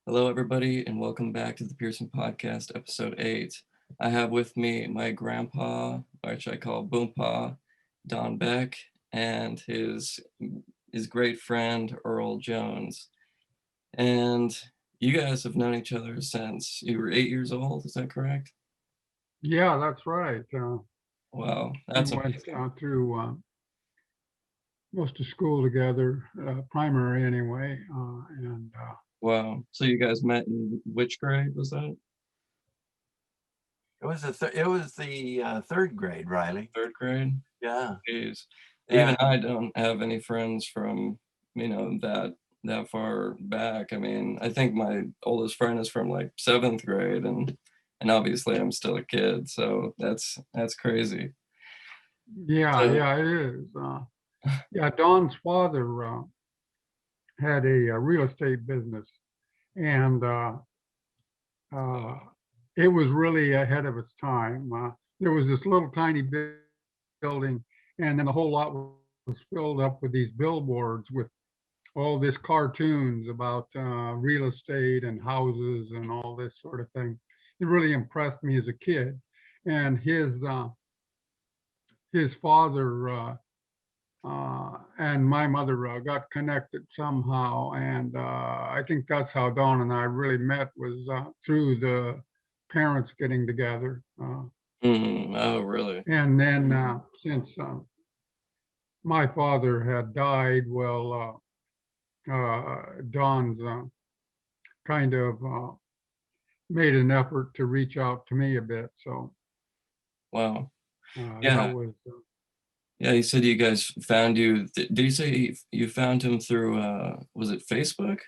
Hello, everybody, and welcome back to the Pearson Podcast, Episode 8. I have with me my grandpa, which I call Boompa, Don Beck, and his great friend Earl Jones. And you guys have known each other since you were 8 years old. Is that correct? Yeah, that's right. Wow, We that's went amazing. through most of school together, primary anyway, and Wow. So you guys met in which grade was that? It was the third grade, Riley. Third grade? Yeah, Jeez. Even yeah, I don't have any friends from, that far back. I mean, I think my oldest friend is from like seventh grade and obviously I'm still a kid, so that's crazy. yeah, So yeah, it is. Yeah, Don's father had a real estate business, and uh, it was really ahead of its time. There was this little tiny building, and then the whole lot was filled up with these billboards with all this cartoons about real estate and houses and all this sort of thing. It really impressed me as a kid. And his father and my mother got connected somehow, and I think that's how Dawn and I really met was through the parents getting together. oh really? And then since my father had died, well, Dawn's kind of made an effort to reach out to me a bit. So Wow. that Yeah. was, Yeah, you said you guys found you. Did you say you found him through was it Facebook?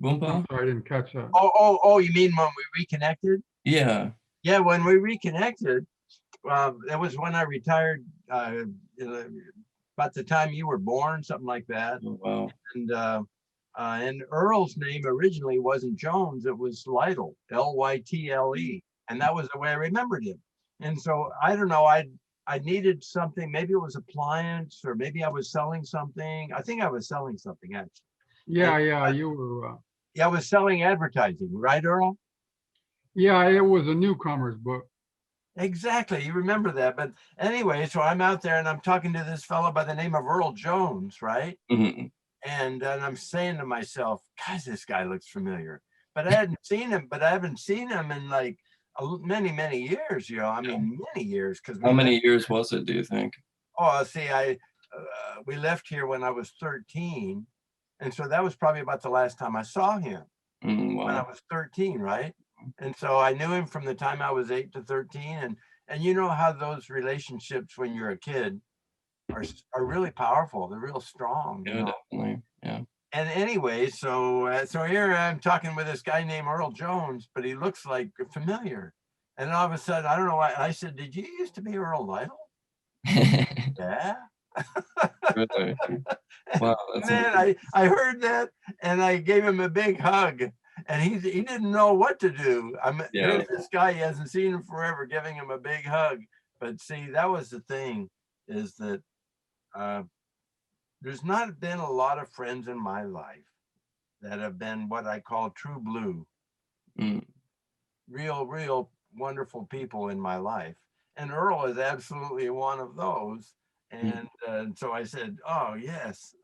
I'm Boompa? sorry, I didn't catch that. oh, you mean when we reconnected? Yeah. Yeah, when we reconnected, that was when I retired. You know, about the time you were born, something like that. Oh, wow. And Earl's name originally wasn't Jones; it was Lytle, Lytle, and that was the way I remembered him. And so I don't know. I needed something. Maybe it was appliance, or maybe I was selling something. I think I was selling something actually. And Yeah, yeah, you were, yeah, I was selling advertising, right, Earl? yeah, it was a newcomer's book. Exactly. You remember that. But anyway, so I'm out there and I'm talking to this fellow by the name of Earl Jones, right? Mhm. And I'm saying to myself, guys, this guy looks familiar. But I hadn't seen him, but I haven't seen him in like many, many years, I Yeah. mean, many years because How we left. many years was it, do you think? Oh, see, we left here when I was 13. And so that was probably about the last time I saw him. When I Wow. was 13, right? And so I knew him from the time I was 8 to 13. And you know how those relationships when you're a kid are really powerful. They're real strong. Yeah, definitely. Yeah. And anyway, so here I'm talking with this guy named Earl Jones, but he looks like familiar. And all of a sudden, I don't know why I said, "Did you used to be Earl Lytle?" Yeah. Really? Wow, that's Man, amazing. I heard that and I gave him a big hug. And he didn't know what to do. Yeah. Here's this guy, he hasn't seen him forever, giving him a big hug. But see, that was the thing, is that uh, there's not been a lot of friends in my life that have been what I call true blue, Mm. real wonderful people in my life. And Earl is absolutely one of those. Mm. And so I said, "Oh yes,"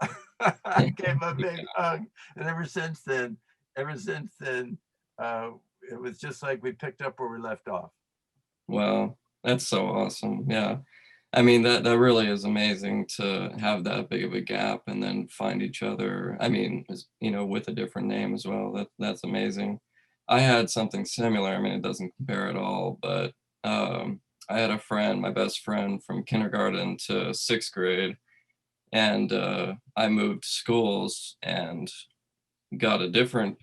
I gave him a big hug, and ever since then, uh, it was just like we picked up where we left off. Wow, that's so awesome. Yeah. I mean, that really is amazing to have that big of a gap and then find each other. I mean, with a different name as well. That's amazing. I had something similar. I mean, it doesn't compare at all, but I had a friend, my best friend from kindergarten to sixth grade, and I moved schools and got a different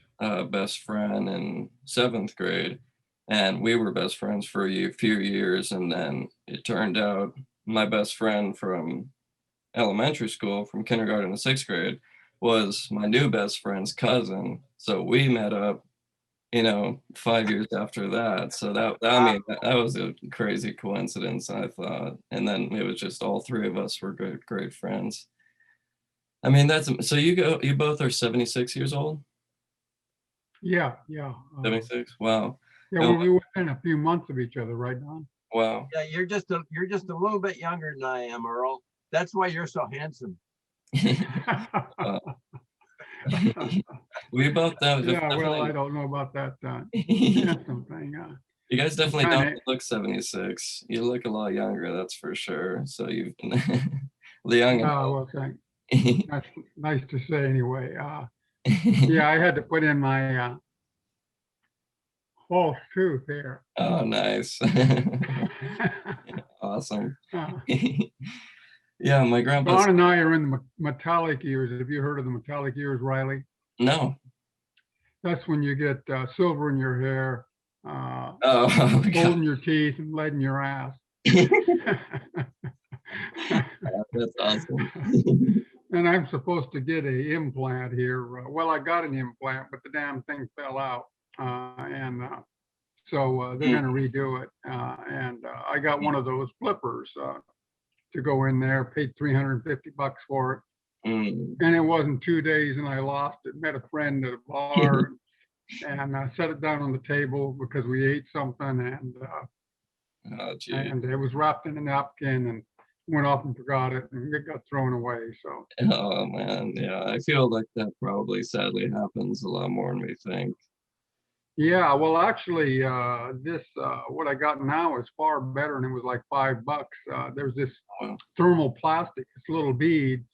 best friend in seventh grade, and we were best friends for few years, and then it turned out my best friend from elementary school, from kindergarten to sixth grade, was my new best friend's cousin. So we met up, 5 years after that. So I Uh, mean, that was a crazy coincidence, I thought. And then it was just all three of us were great friends. I mean, that's so you both are 76 years old? Yeah, yeah. 76? Wow. Yeah, Oh, we were within a few months of each other, right, Don? wow. Yeah, you're just a little bit younger than I am, Earl. That's why you're so handsome. Uh, we both Yeah, well, I definitely. don't know about that You handsome thing. guys I'm definitely kind don't of, look 76. You look a lot younger, that's for sure. So you've been the young and well, thanks. healthy. That's nice to say anyway. Yeah, I had to put in my false tooth here. Oh, nice. Awesome. uh, Yeah, my grandpa's Don and I are in the metallic years. Have you heard of the metallic years, Riley? no. That's when you get silver in your hair, Oh, gold God. in your teeth, and lead in your ass. That's awesome. And I'm supposed to get a implant here. Well, I got an implant, but the damn thing fell out, and so they're Mm, going to redo it. And I got one of those flippers to go in there. Paid $350 for it, mm. and it wasn't 2 days, and I lost it. Met a friend at a bar, and set it down on the table because we ate something, Oh, gee. and it was wrapped in a napkin, and went off and forgot it, and it got thrown away. So. Oh, man. Yeah, I feel like that probably sadly happens a lot more than we think. Yeah, well, actually, this what I got now is far better, and it was like $5. There's this Wow. thermal plastic, it's little beads,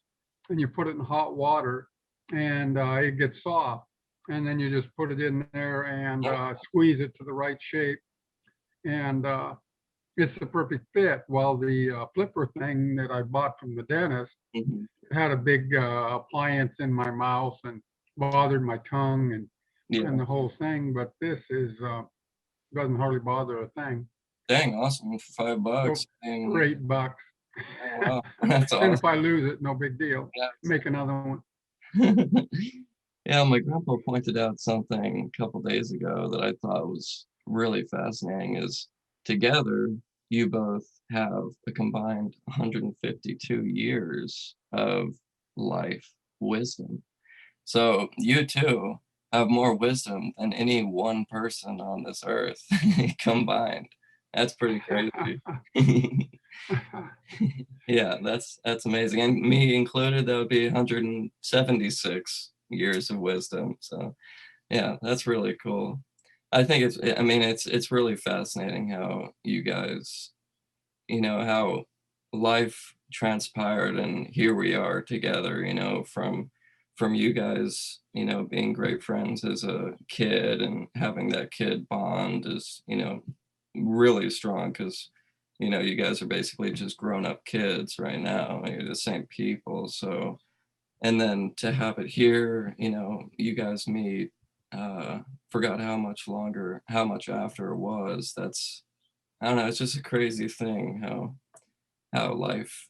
and you put it in hot water, and it gets soft, and then you just put it in there and squeeze it to the right shape, and it's the perfect fit. While the flipper thing that I bought from the dentist Mhm. had a big appliance in my mouth and bothered my tongue Yeah. and the whole thing, but this is doesn't hardly bother a thing. Dang, awesome for So $5. I mean, for $8. oh, wow. That's And if awesome. I lose it, no big deal. Yeah. Make another one. Yeah, my grandpa pointed out something a couple days ago that I thought was really fascinating is together you both have a combined 152 years of life wisdom. So you too have more wisdom than any one person on this earth combined. That's pretty crazy. Yeah, that's amazing. And me included, that would be 176 years of wisdom. So yeah, that's really cool. I think I mean, it's really fascinating how you guys, how life transpired and here we are together, from you guys, being great friends as a kid and having that kid bond is, really strong because, you guys are basically just grown up kids right now. You're the same people. So, and then to have it here, you guys meet, forgot how much after it was. I don't know, it's just a crazy thing how life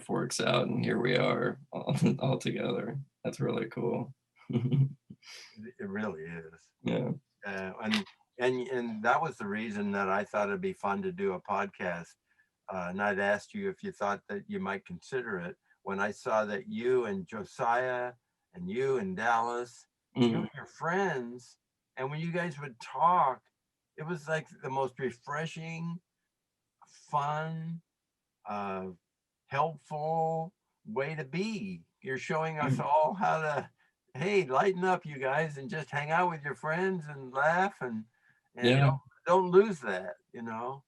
works out, and here we are all together. That's really cool. It really is. Yeah. And that was the reason that I thought it'd be fun to do a podcast. And I'd asked you if you thought that you might consider it when I saw that you and Josiah and you and Dallas, you Mm, and your friends, and when you guys would talk, it was like the most refreshing, fun, uh, helpful way to be. You're showing us all how to, hey, lighten up, you guys, and just hang out with your friends and laugh and yeah, don't lose that, you know.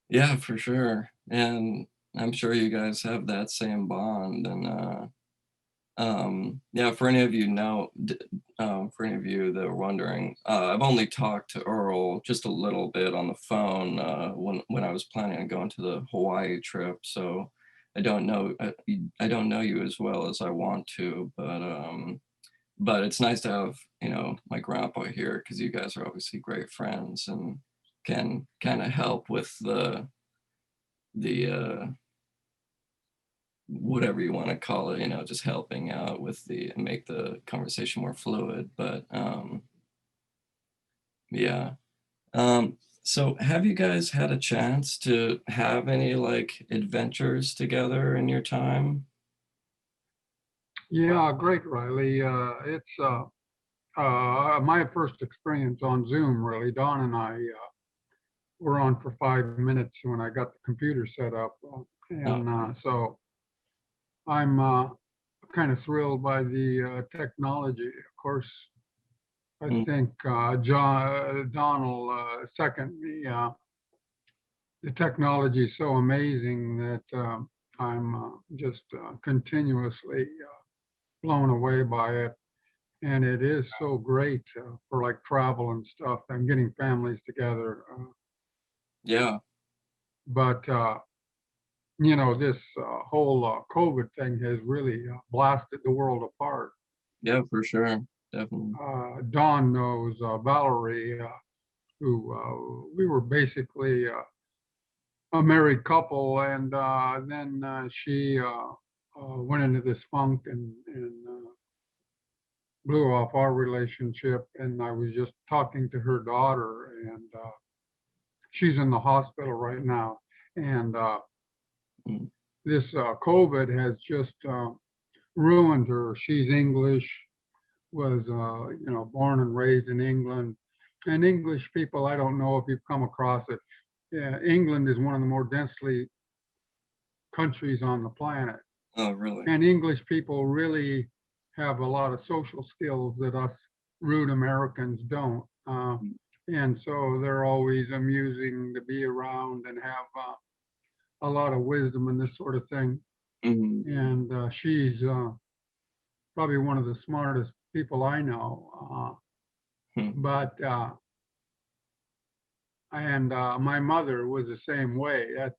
yeah, for sure. And I'm sure you guys have that same bond. And yeah, for any of you that are wondering, I've only talked to Earl just a little bit on the phone when I was planning on going to the Hawaii trip. So I don't know you as well as I want to, but it's nice to have my grandpa here because you guys are obviously great friends and can kind of help with the whatever you want to call it, just helping out with the make the conversation more fluid. But yeah. So have you guys had a chance to have any like adventures together in your time? Yeah, great, Riley. It's my first experience on Zoom, really. Don and I were on for 5 minutes when I got the computer set up. And so I'm kind of thrilled by the technology. Of course, I Mm. think Don will second me. The technology is so amazing that I'm just continuously blown away by it. And it is so great for like travel and stuff and getting families together. Yeah. But this whole COVID thing has really blasted the world apart. Yeah, for sure. Definitely. Don knows Valerie, who we were basically a married couple, and then she went into this funk and blew off our relationship. And I was just talking to her daughter, and she's in the hospital right now. And Mm. this COVID has just ruined her. She's English, was born and raised in England. And English people, I don't know if you've come across it. Yeah, England is one of the more densely countries on the planet. Oh, really? And English people really have a lot of social skills that us rude Americans don't. Mm. And so they're always amusing to be around and have a lot of wisdom and this sort of thing. Mhm. And she's probably one of the smartest people I know. Hmm. But my mother was the same way.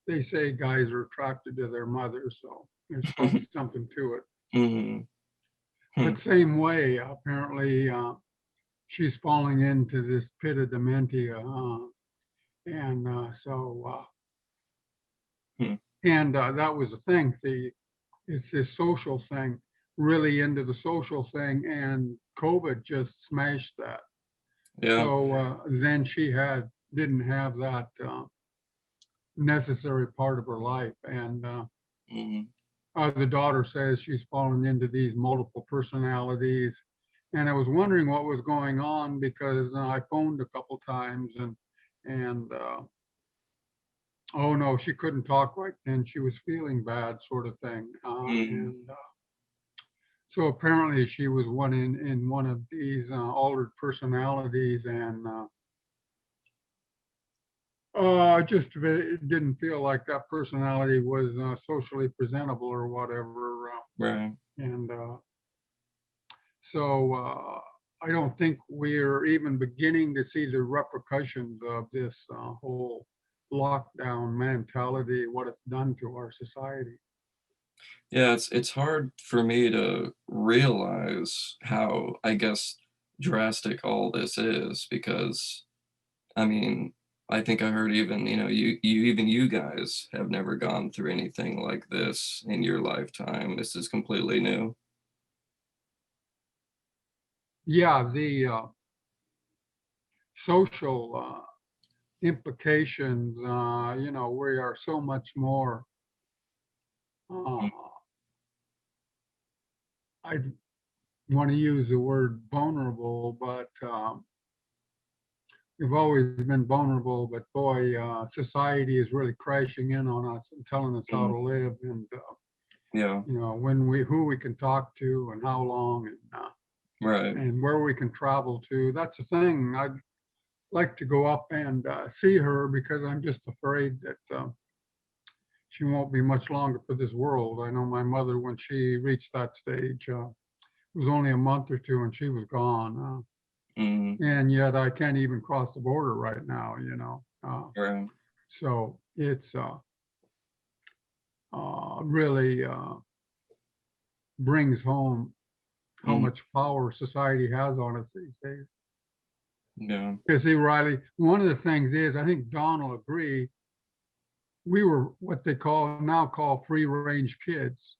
They say guys are attracted to their mother, so there's probably something to it. Mhm. Hmm. But same way, apparently, she's falling into this pit of dementia, and Hmm. that was the thing. It's this social thing, really into the social thing, and COVID just smashed that. Yeah. So then she didn't have that necessary part of her life, and Mhm. the daughter says she's fallen into these multiple personalities. And I was wondering what was going on because I phoned a couple times and oh no, she couldn't talk right then. She was feeling bad, sort of thing. Mhm. And so apparently she was in one of these altered personalities, and just didn't feel like that personality was socially presentable or whatever. Right. And so I don't think we're even beginning to see the repercussions of this whole lockdown mentality, what it's done to our society. Yeah, it's hard for me to realize how, I guess, drastic all this is because, I mean, I think I heard even, you guys have never gone through anything like this in your lifetime. This is completely new. Yeah, the social implications, we are so much more, uh, Mm. I want to use the word vulnerable, but we've always been vulnerable, but boy, society is really crashing in on us and telling us how Mhm. to live, and Yeah, who we can talk to and how long, right. and where we can travel to. That's the thing. I'd like to go up and see her because I'm just afraid that she won't be much longer for this world. I know my mother, when she reached that stage, it was only a month or two and she was gone. Mhm. And yet I can't even cross the border right now. Right. So it's really brings home how Mhm. much power society has on us these days. Yeah. Because see, Riley, one of the things is, I think Don will agree, we were what they call free range kids.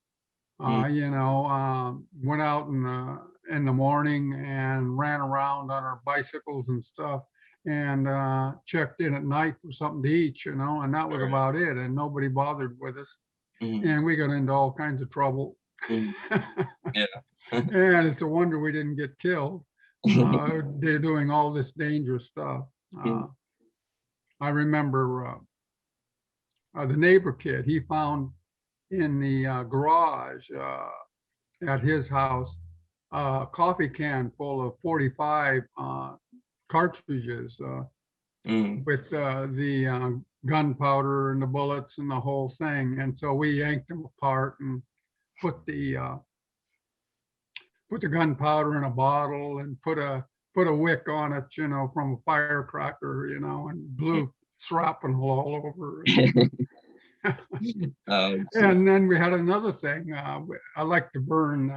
Mm. Went out in the morning and ran around on our bicycles and stuff, and checked in at night for something to eat, and that was Right. about it. And nobody bothered with us, Mhm. and we got into all kinds of trouble. Mhm. Yeah. And it's a wonder we didn't get killed. they're doing all this dangerous stuff. I remember the neighbor kid, he found in the garage at his house a coffee can full of 45 cartridges with the gunpowder and the bullets and the whole thing. And so we yanked them apart and put the gunpowder in a bottle and put a wick on it, from a firecracker, and blew shrapnel all over. And then we had another thing. I like to burn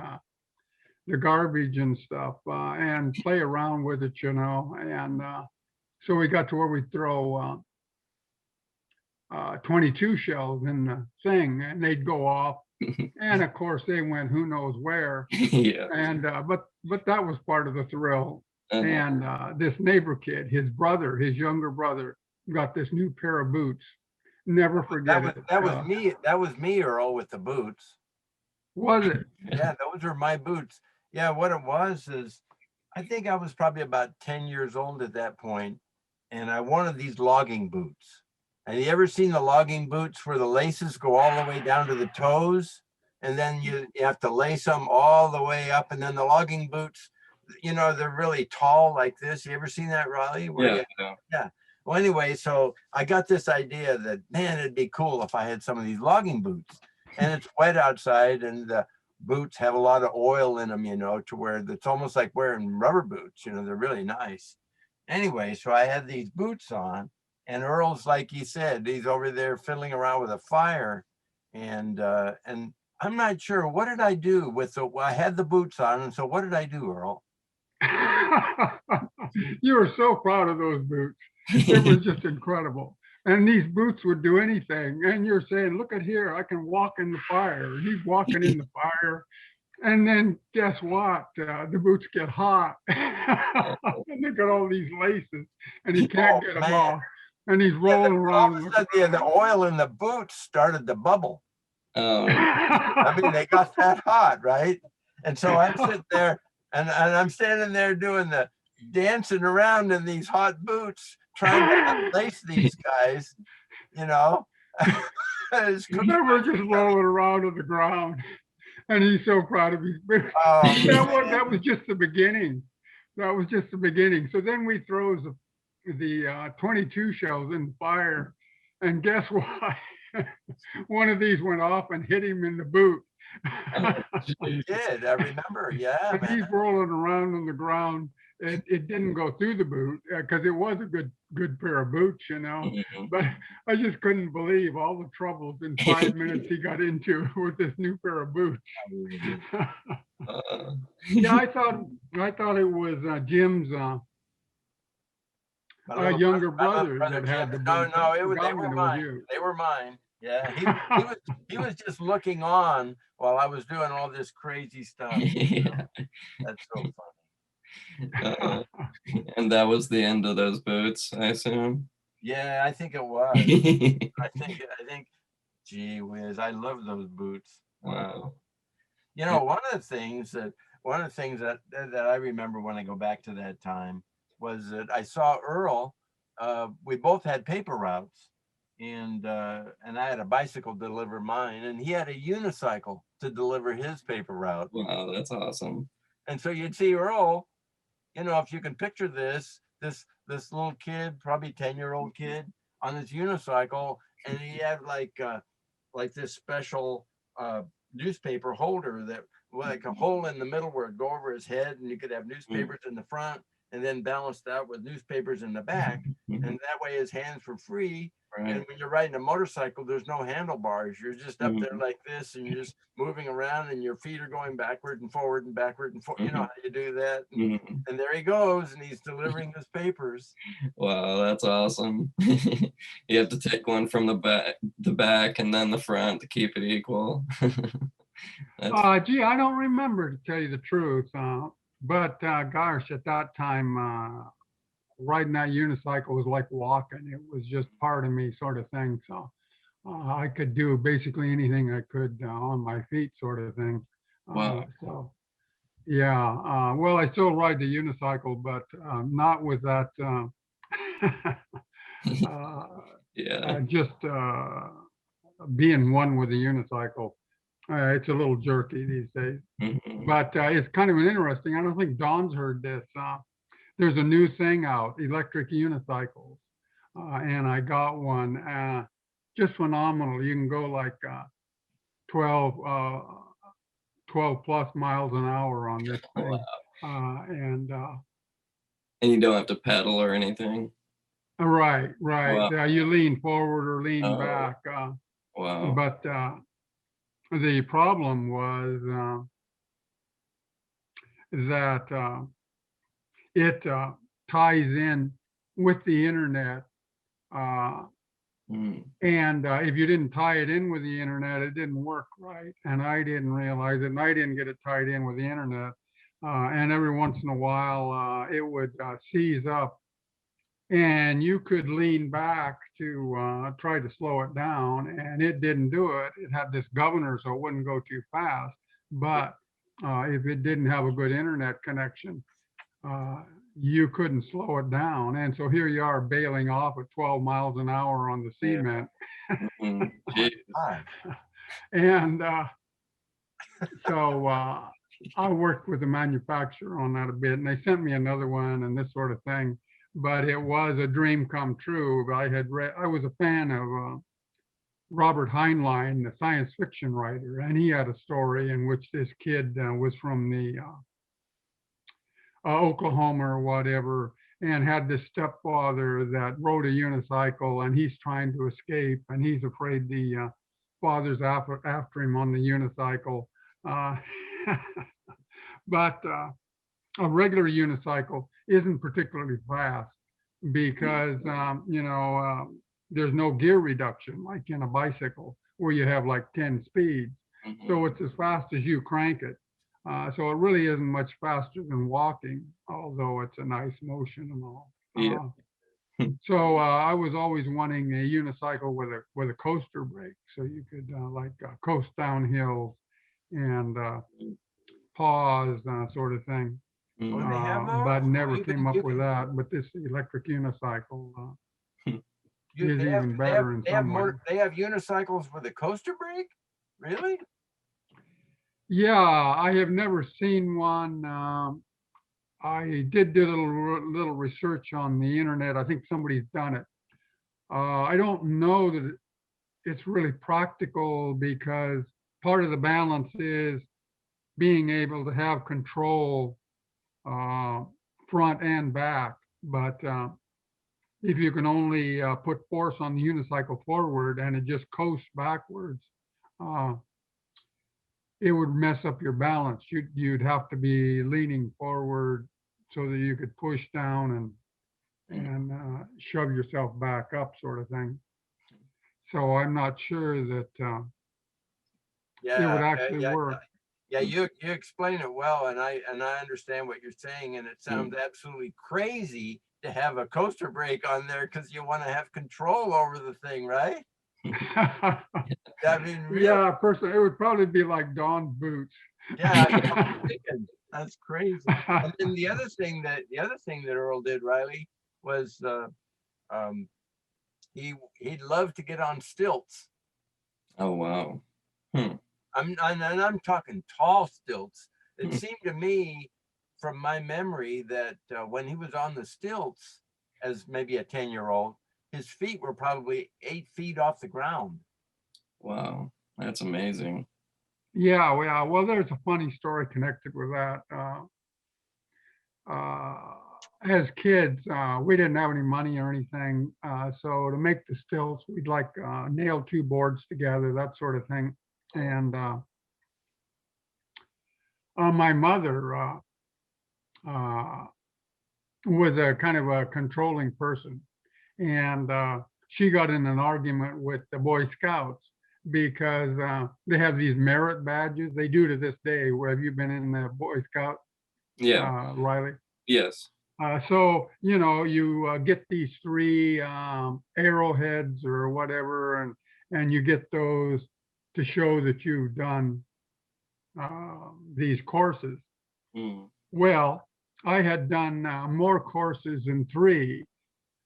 the garbage and stuff and play around with it, and so we got to where we throw 22 shells in the thing, and they'd go off. And of course, they went who knows where. Yeah. And but that was part of the thrill. And this neighbor kid, his younger brother, got this new pair of boots. Never forget it. That was me. That was me, Earl, with the boots. Was it? Yeah, those were my boots. Yeah, what it was is, I think I was probably about 10 years old at that point, and I wanted these logging boots. And you ever seen the logging boots where the laces go all the way down to the toes? And then you have to lace them all the way up. And then the logging boots, they're really tall like this. You ever seen that, Riley? Yeah. Well, anyway, so I got this idea that, man, it'd be cool if I had some of these logging boots. And it's wet outside, and the boots have a lot of oil in them, to where it's almost like wearing rubber boots. They're really nice. Anyway, so I had these boots on, and Earl's, like he said, he's over there fiddling around with a fire, and I'm not sure, what did I do with I had the boots on, and so what did I do, Earl? You were so proud of those boots. It was just incredible. And these boots would do anything. And you're saying, look at here, I can walk in the fire. He's walking in the fire. And then guess what? The boots get hot. And they got all these laces, and he can't get them off. And he's rolling around. The oil in the boots started to bubble. I mean, they got that hot, right? And so I sit there, and I'm standing there doing the dancing around in these hot boots, trying to unlace these guys, They were just rolling around on the ground, and he's so proud of his boots. That was just the beginning. That was just the beginning. So then we throw the 22 shells in the fire, and guess what? One of these went off and hit him in the boot. It did. I remember. Yeah. And he's rolling around on the ground. It didn't go through the boot because it was a good pair of boots, But I just couldn't believe all the troubles in 5 minutes he got into with this new pair of boots. Yeah, I thought it was Jim's younger brother that had the boots. No, they were mine. They were mine. Yeah, he was just looking on while I was doing all this crazy stuff. That's so funny. And that was the end of those boots, I assume. Yeah, I think it was. I think, gee whiz, I love those boots. Wow. One of the things that I remember when I go back to that time was that I saw Earl. We both had paper routes, and I had a bicycle to deliver mine, and he had a unicycle to deliver his paper route. Wow, that's awesome. And so you'd see Earl, if you can picture this little kid, probably 10-year-old kid, on his unicycle, and he had like this special newspaper holder that like a hole in the middle where it'd go over his head, and you could have newspapers in the front and then balanced out with newspapers in the back. And that way his hands were free. Right. And when you're riding a motorcycle, there's no handlebars. You're just up there like this, and you're just moving around, and your feet are going backward and forward and backward and forward. You know how you do that. And there he goes, and he's delivering his papers. Wow, that's awesome. You have to take one from the back and then the front to keep it equal. Gee, I don't remember, to tell you the truth. But gosh, at that time, riding that unicycle was like walking. It was just part of me, sort of thing. So I could do basically anything I could on my feet, sort of thing. Wow. So Yeah, well, I still ride the unicycle, but not with that. Uh, Yeah. just being one with the unicycle. It's a little jerky these days, Mhm. but it's kind of an interesting. I don't think Don's heard this. There's a new thing out, electric unicycles, and I got one. Just phenomenal. You can go like 12, 12 plus miles an hour on this thing, Wow. and And you don't have to pedal or anything? right, right. Wow. You lean forward or lean Oh, back, wow. but the problem was that it ties in with the internet. Uh, Mm. and if you didn't tie it in with the internet, it didn't work right. And I didn't realize it, and I didn't get it tied in with the internet. And every once in a while, it would seize up, and you could lean back to try to slow it down, and it didn't do it. It had this governor, so it wouldn't go too fast. But if it didn't have a good internet connection, uh, you couldn't slow it down. And so here you are bailing off at 12 miles an hour on the Yeah. cement. Mhm. Jeez. Hi. And so I worked with the manufacturer on that a bit, and they sent me another one and this sort of thing. But it was a dream come true. I had read, I was a fan of Robert Heinlein, the science fiction writer, and he had a story in which this kid was from the Oklahoma or whatever, and had this stepfather that rode a unicycle, and he's trying to escape, and he's afraid the father's after him on the unicycle. Uh, but a regular unicycle isn't particularly fast because there's no gear reduction like in a bicycle where you have like 10 speeds. So Mhm. it's as fast as you crank it. So it really isn't much faster than walking, although it's a nice motion and all. Yeah. So I was always wanting a unicycle with a coaster brake, so you could coast down hills and pause sort of thing. Oh, they Mhm. have But those? never You came can, you up with can, that. But this electric unicycle you, is even better in they have some ways. more, they have unicycles with a coaster brake? Really? Yeah, I have never seen one. I did do a little research on the internet. I think somebody's done it. I don't know that it's really practical because part of the balance is being able to have control uh, front and back. But if you can only put force on the unicycle forward and it just coasts backwards, uh, it would mess up your balance. You'd have to be leaning forward so that you could push down and shove yourself back up, sort of thing. So I'm not sure that it would Yeah, actually yeah, work. yeah. You explain it well, and I understand what you're saying, and it Mm. sounds absolutely crazy to have a coaster brake on there because you want to have control over the thing, right? I mean, really? Yeah, personally, it would probably be like Dawn's boots. Yeah, that's what I'm thinking. That's crazy. And then the other thing that Earl did, Riley, was um, he loved to get on stilts. Oh, wow. Hmm. I'm talking tall stilts. It Hmm. seemed to me, from my memory, that when he was on the stilts, as maybe a 10-year-old, his feet were probably 8 feet off the ground. Wow. That's amazing. Yeah, well, there's a funny story connected with that. As kids, we didn't have any money or anything, so to make the stilts, we'd like nail two boards together, that sort of thing. Oh, And my mother uh, was a kind of a controlling person, and she got in an argument with the Boy Scouts because they have these merit badges. They do to this day. Where have you been in the Boy Scout, Yeah. Riley? Yes. So you get these three arrowheads or whatever, and you get those to show that you've done these courses. Mm. Well, I had done more courses than 3.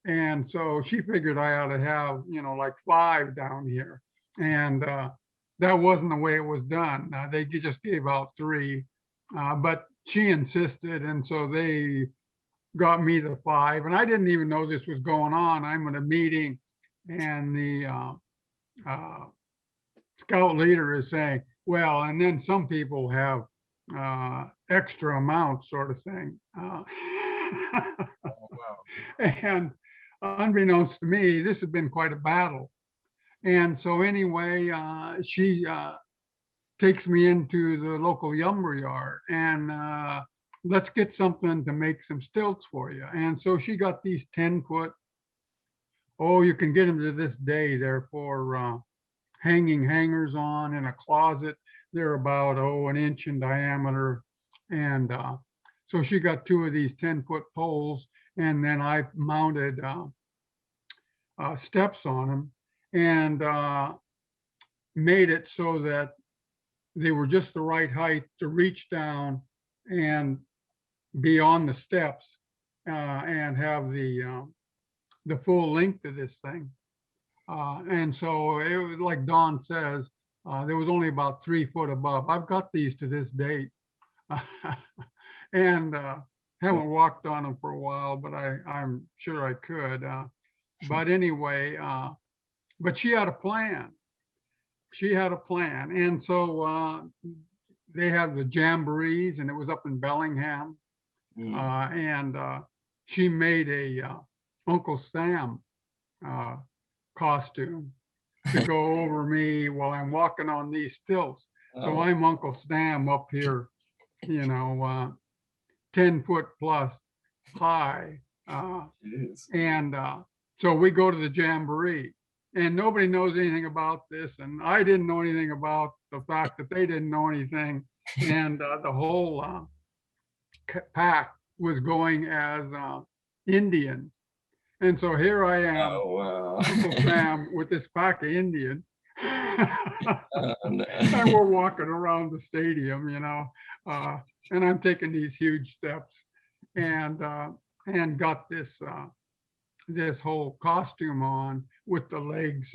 And so she figured I ought to have, like 5 down here. And that wasn't the way it was done. They just gave out 3. But she insisted. And so they got me the 5. And I didn't even know this was going on. I'm at a meeting and the uh, scout leader is saying, well, and then some people have extra amounts sort of thing. Oh, wow. And unbeknownst to me, this had been quite a battle. And so anyway, she takes me into the local lumber yard and let's get something to make some stilts for you. And so she got these 10-foot, oh, you can get them to this day. They're for hanging hangers on in a closet. They're about, oh, an inch in diameter. And so she got 2 of these 10-foot poles. And then I mounted steps on them and made it so that they were just the right height to reach down and be on the steps and have the full length of this thing. And so it was like Don says, there was only about 3 foot above. I've got these to this date. And haven't walked on them for a while, but I'm sure I could. But anyway, but she had a plan. She had a plan. And so they had the jamborees, and it was up in Bellingham. Mm. And she made a Uncle Sam costume to go over me while I'm walking on these stilts. So Oh, I'm Uncle Sam up here, 10 foot plus high. jeez. And so we go to the jamboree, and nobody knows anything about this. And I didn't know anything about the fact that they didn't know anything. And the whole pack was going as Indians. And so here I am, Oh, wow. Uncle Sam, with this pack of Indians. Oh, no. And we're walking around the stadium, and I'm taking these huge steps and got this whole costume on with the legs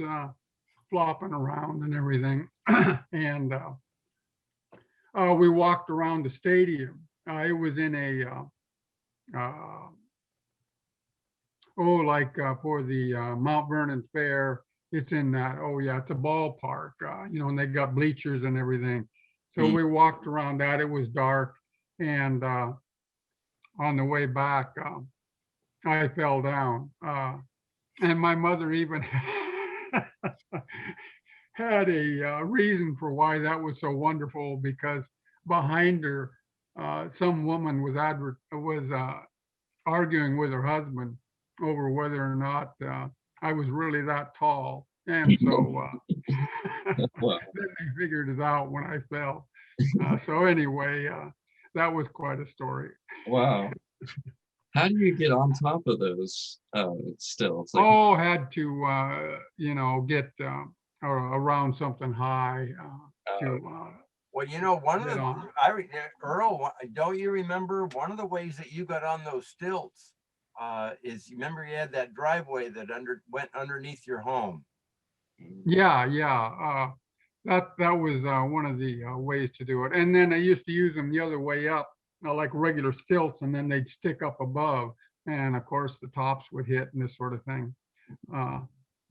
flopping around and everything. And we walked around the stadium. It was in uh, like for the Mount Vernon Fair. It's in that, oh yeah, it's a ballpark, and they got bleachers and everything. So Mm. we walked around that. It was dark. And on the way back, I fell down. And my mother even had a reason for why that was so wonderful, because behind her, some woman was arguing with her husband over whether or not I was really that tall. And so Wow. then they figured it out when I fell. So anyway, that was quite a story. Wow. How do you get on top of those stills? Like, Oh, had to, get around something high to Well, one of get the, on. Earl, don't you remember one of the ways that you got on those stilts is, you remember you had that driveway that went underneath your home. Yeah, yeah. That was one of the ways to do it. And then I used to use them the other way up, like regular stilts, and then they'd stick up above. And of course, the tops would hit and this sort of thing.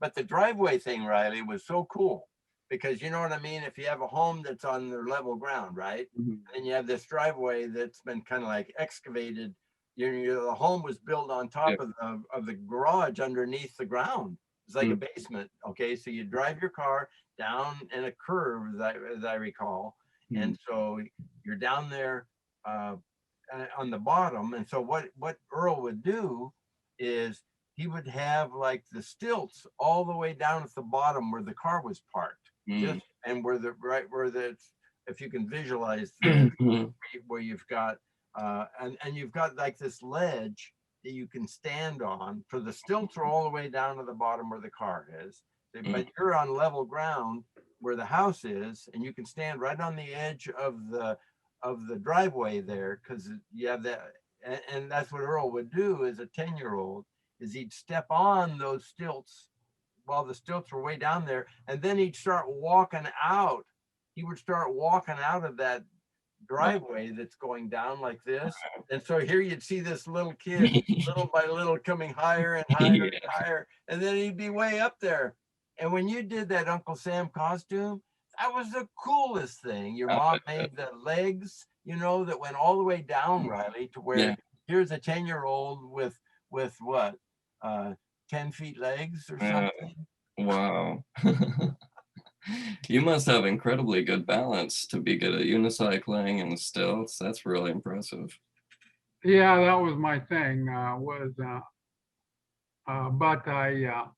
But the driveway thing, Riley, was so cool because you know what I mean? If you have a home that's on the level ground, right? Mhm. And you have this driveway that's been kind of like excavated, the home was built on top Yeah. of the garage underneath the ground. It's like a Mm. basement. Okay. So you drive your car down in a curve, as I recall. Mm. And so you're down there on the bottom. And so what Earl would do is he would have like the stilts all the way down at the bottom where the car was parked. Mm. Just and where the if you can visualize Mhm. where you've got and you've got like this ledge that you can stand on. So the stilts are all the way down to the bottom where the car is, Mm. but you're on level ground where the house is, and you can stand right on the edge of of the driveway there, because you have that, and that's what Earl would do as a 10-year-old, is he'd step on those stilts while the stilts were way down there, and then he'd start walking out. He would start walking out of that driveway that's going down like this. And so here you'd see this little kid, little by little, coming higher and higher Yeah. and higher, and then he'd be way up there. And when you did that Uncle Sam costume, that was the coolest thing. Your mom made the legs, that went all the way down, Riley, to where Yeah. here's a 10-year-old with what, 10 feet legs or Yeah. something. Wow. You must have incredibly good balance to be good at unicycling and stilts. That's really impressive. Yeah, that was my thing, but I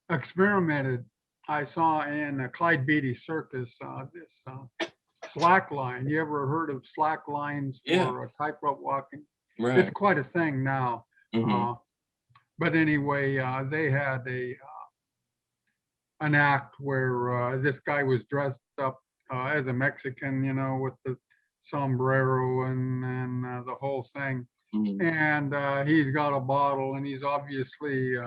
experimented. I saw in Clyde Beatty Circus this slack line. You ever heard of slack lines Yeah. for tightrope walking? Right. It's quite a thing now. Mhm. But anyway, they had an act where this guy was dressed up as a Mexican, with the sombrero and the whole thing. Mhm. And he's got a bottle, and he's obviously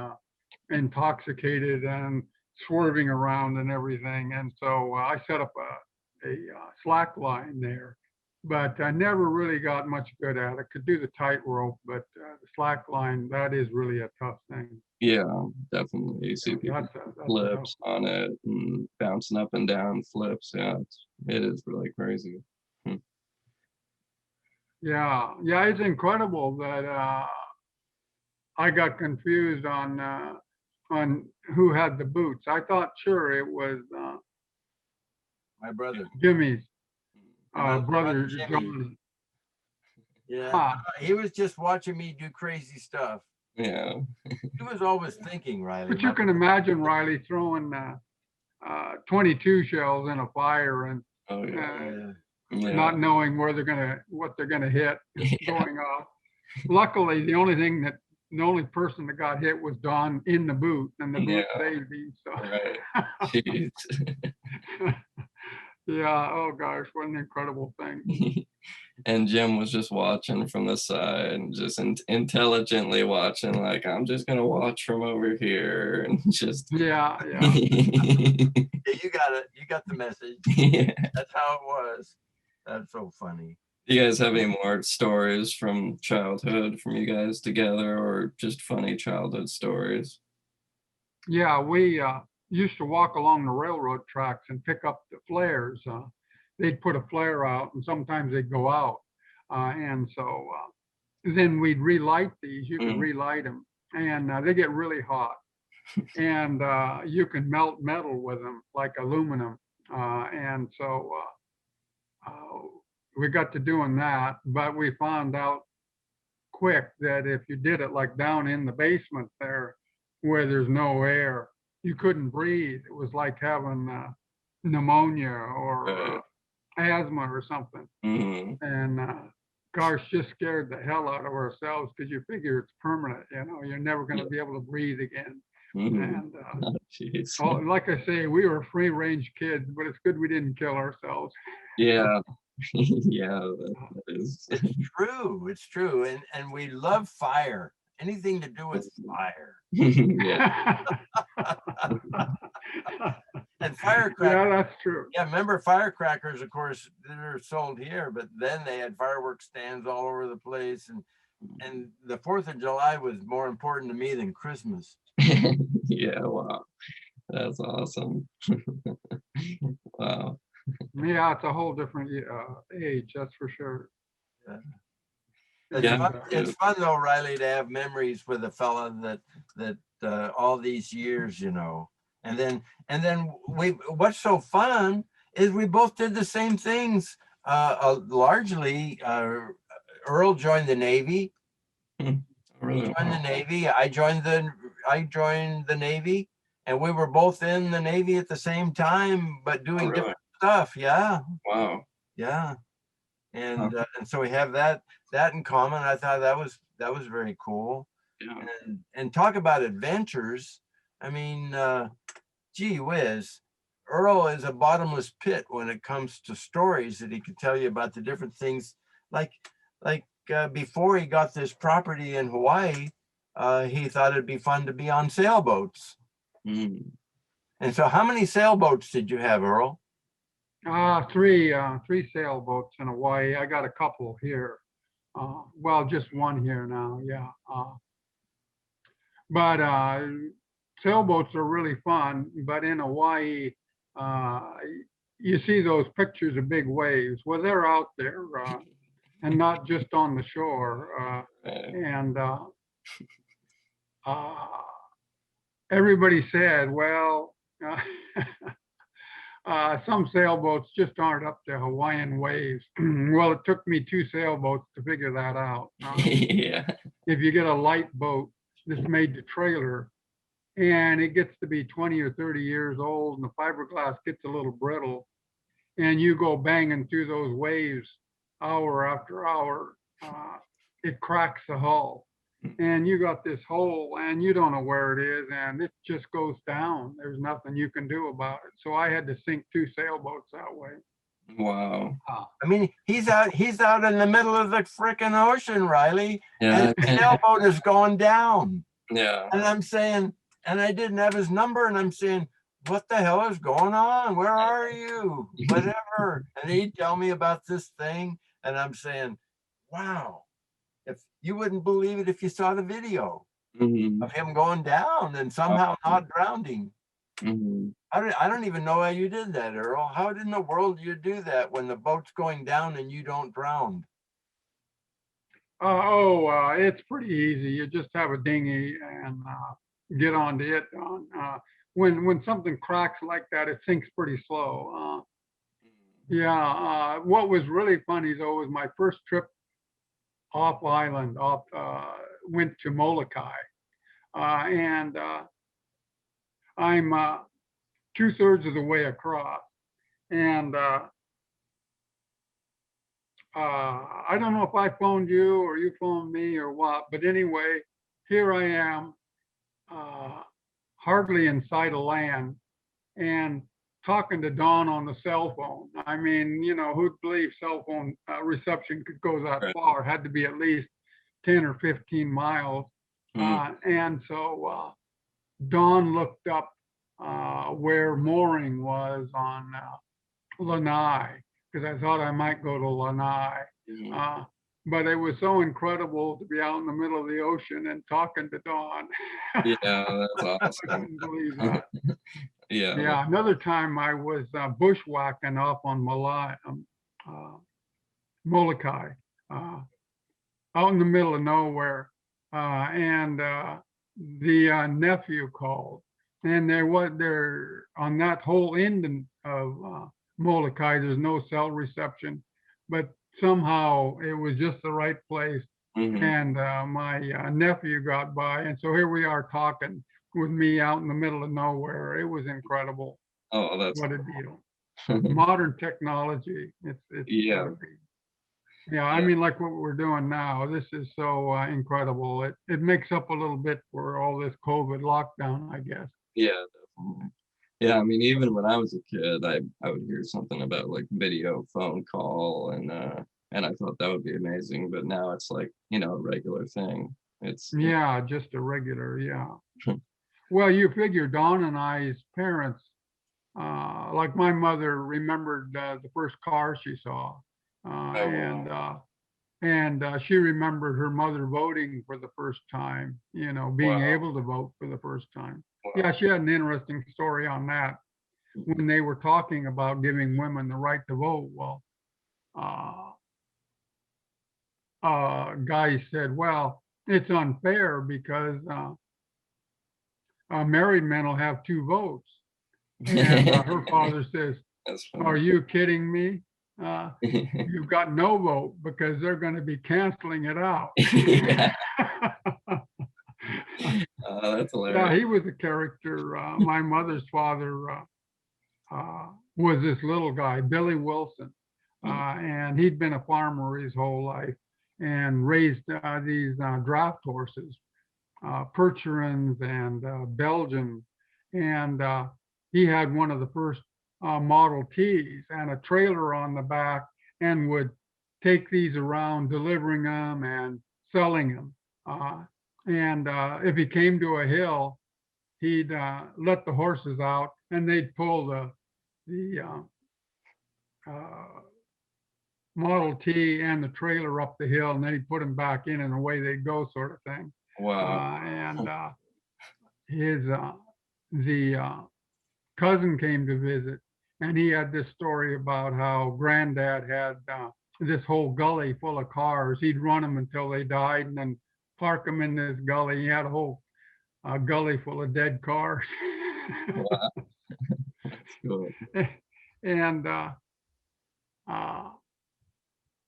intoxicated and swerving around and everything. And so I set up a slack line there, but I never really got much good at it. Could do the tightrope, but the slack line, that is really a tough thing. Yeah, definitely. You see people That's a tough flips on it and bouncing up and down flips. Yeah, it is really crazy. Hmm. Yeah, yeah, it's incredible that I got confused on who had the boots. I thought sure it was My brother. Jimmy's Brother brother Jimmy. John. Yeah, Huh. he was just watching me do crazy stuff. Yeah. He was always thinking, Riley. But you can imagine Riley throwing 22 shells in a fire and Oh yeah. not Yeah. knowing what they're gonna hit Yeah. going off. Luckily, the only person that got hit was Don in the boot, and the boot Yeah. saved him. So. Right. Jeez. Yeah. Oh gosh, what an incredible thing. And Jim was just watching from the side and just intelligently watching, like, I'm just gonna watch from over here and just. Yeah. Yeah. Yeah, you got it. You got the message. Yeah. That's how it was. That's so funny. Do you guys have any more stories from childhood from you guys together, or just funny childhood stories? Yeah, we used to walk along the railroad tracks and pick up the flares. They'd put a flare out, and sometimes they'd go out. And so then we'd relight these. You could Mm. relight them, and they get really hot. And you can melt metal with them, like aluminum. And so we got to doing that, but we found out quick that if you did it like down in the basement there, where there's no air, you couldn't breathe. It was like having pneumonia or asthma or something. Mhm. And gosh, just scared the hell out of ourselves because you figure it's permanent. You're never going to be able to breathe again. Mhm. And Oh, jeez. like I say, we were free range kids, but it's good we didn't kill ourselves. Yeah. Yeah, that is. It's true. It's true. And we love fire. Anything to do with fire. Yeah. And firecrackers. Yeah, that's true. Yeah, remember firecrackers, of course, they're sold here, but then they had fireworks stands all over the place. And the 4th of July was more important to me than Christmas. Yeah, wow. That's awesome. Wow. Yeah, it's a whole different age, that's for sure. It's, Yeah. fun, it's fun though, Riley, to have memories with a fella that all these years, and then what's so fun is we both did the same things. Largely, Earl joined the Navy. Really? He joined the Navy. I joined the Navy, and we were both in the Navy at the same time, but doing really? different stuff. Yeah, Wow. yeah. And so we have that in common. I thought that was very cool. Yeah. And talk about adventures. I mean, gee whiz, Earl is a bottomless pit when it comes to stories that he could tell you about the different things like before he got this property in Hawaii, he thought it'd be fun to be on sailboats. Mm. And so how many sailboats did you have, Earl? Three sailboats in Hawaii. I got a couple here. Well, just one here now, yeah. But sailboats are really fun. But in Hawaii, uh, you see those pictures of big waves. Well, they're out there and not just on the shore. And everybody said, well, some sailboats just aren't up to Hawaiian waves. Well, it took me two sailboats to figure that out. Yeah. If you get a light boat that's made to trailer and it gets to be 20 or 30 years old and the fiberglass gets a little brittle and you go banging through those waves hour after hour, it cracks the hull. And you got this hole and you don't know where it is and it just goes down. There's nothing you can do about it. So I had to sink two sailboats that way. Wow. I mean, he's out in the middle of the freaking ocean, Riley, Yeah. and the sailboat is going down. Yeah. And I'm saying, and I didn't have his number, and I'm saying, what the hell is going on? Where are you? Whatever. And he'd tell me about this thing, and I'm saying, wow, if you wouldn't believe it if you saw the video Mhm. of him going down and somehow not drowning. Mhm. I don't even know how you did that, Earl. How in the world do you do that when the boat's going down and you don't drown? It's pretty easy. You just have a dinghy and get onto it. When something cracks like that, it sinks pretty slow. Yeah. What was really funny though was my first trip off island. Went to Molokai, and I'm 2/3 of the way across, and I don't know if I phoned you or you phoned me or what, but anyway, here I am, uh, hardly in sight of land, and talking to Don on the cell phone. I mean, who'd believe cell phone reception could go that Right. far? It had to be at least 10 or 15 miles. And so Don looked up where mooring was on Lanai, because I thought I might go to Lanai. Mhm. But it was so incredible to be out in the middle of the ocean and talking to Don. Yeah, that's I awesome. couldn't believe that. Yeah. Yeah, another time I was bushwhacking off on Molokai, out in the middle of nowhere, and the nephew called, and there on that whole end of Molokai. There's no cell reception, but somehow it was just the right place, Mhm. and my nephew got by, and so here we are talking with me out in the middle of nowhere. It was incredible. Oh, that's What a deal. Modern technology. It's got to yeah. be. Yeah, I Yeah. mean, like what we're doing now, this is so incredible. It makes up a little bit for all this COVID lockdown, I guess. Yeah, definitely. Yeah, I mean, even when I was a kid, I would hear something about like video phone call and I thought that would be amazing, but now it's like, a regular thing. It's Yeah, just a regular, yeah. Well, you figure Don and I's parents, like my mother remembered the first car she saw, oh wow. and she remembered her mother voting for the first time, being Wow. able to vote for the first time. Yeah, Wow. she had an interesting story on that when they were talking about giving women the right to vote. Well, uh, guy said, well, it's unfair because married men will have two votes. And her father says, That's are funny. you kidding me? Uh, you've got no vote because they're going to be canceling it out. Yeah. That's Yeah, hilarious. he was a character. My mother's father was this little guy, Billy Wilson, Mm. and he'd been a farmer his whole life and raised these draft horses, Percherons and Belgians, and he had one of the first Model Ts and a trailer on the back, and would take these around, delivering them and selling them. And if he came to a hill, he'd let the horses out, and they'd pull the Model T and the trailer up the hill, and then he'd put them back in, and away they'd go, sort of thing. Wow. And his the cousin came to visit, and he had this story about how Granddad had this whole gully full of cars. He'd run them until they died, and then park them in this gully. He had a whole gully full of dead cars. Wow. Cool. And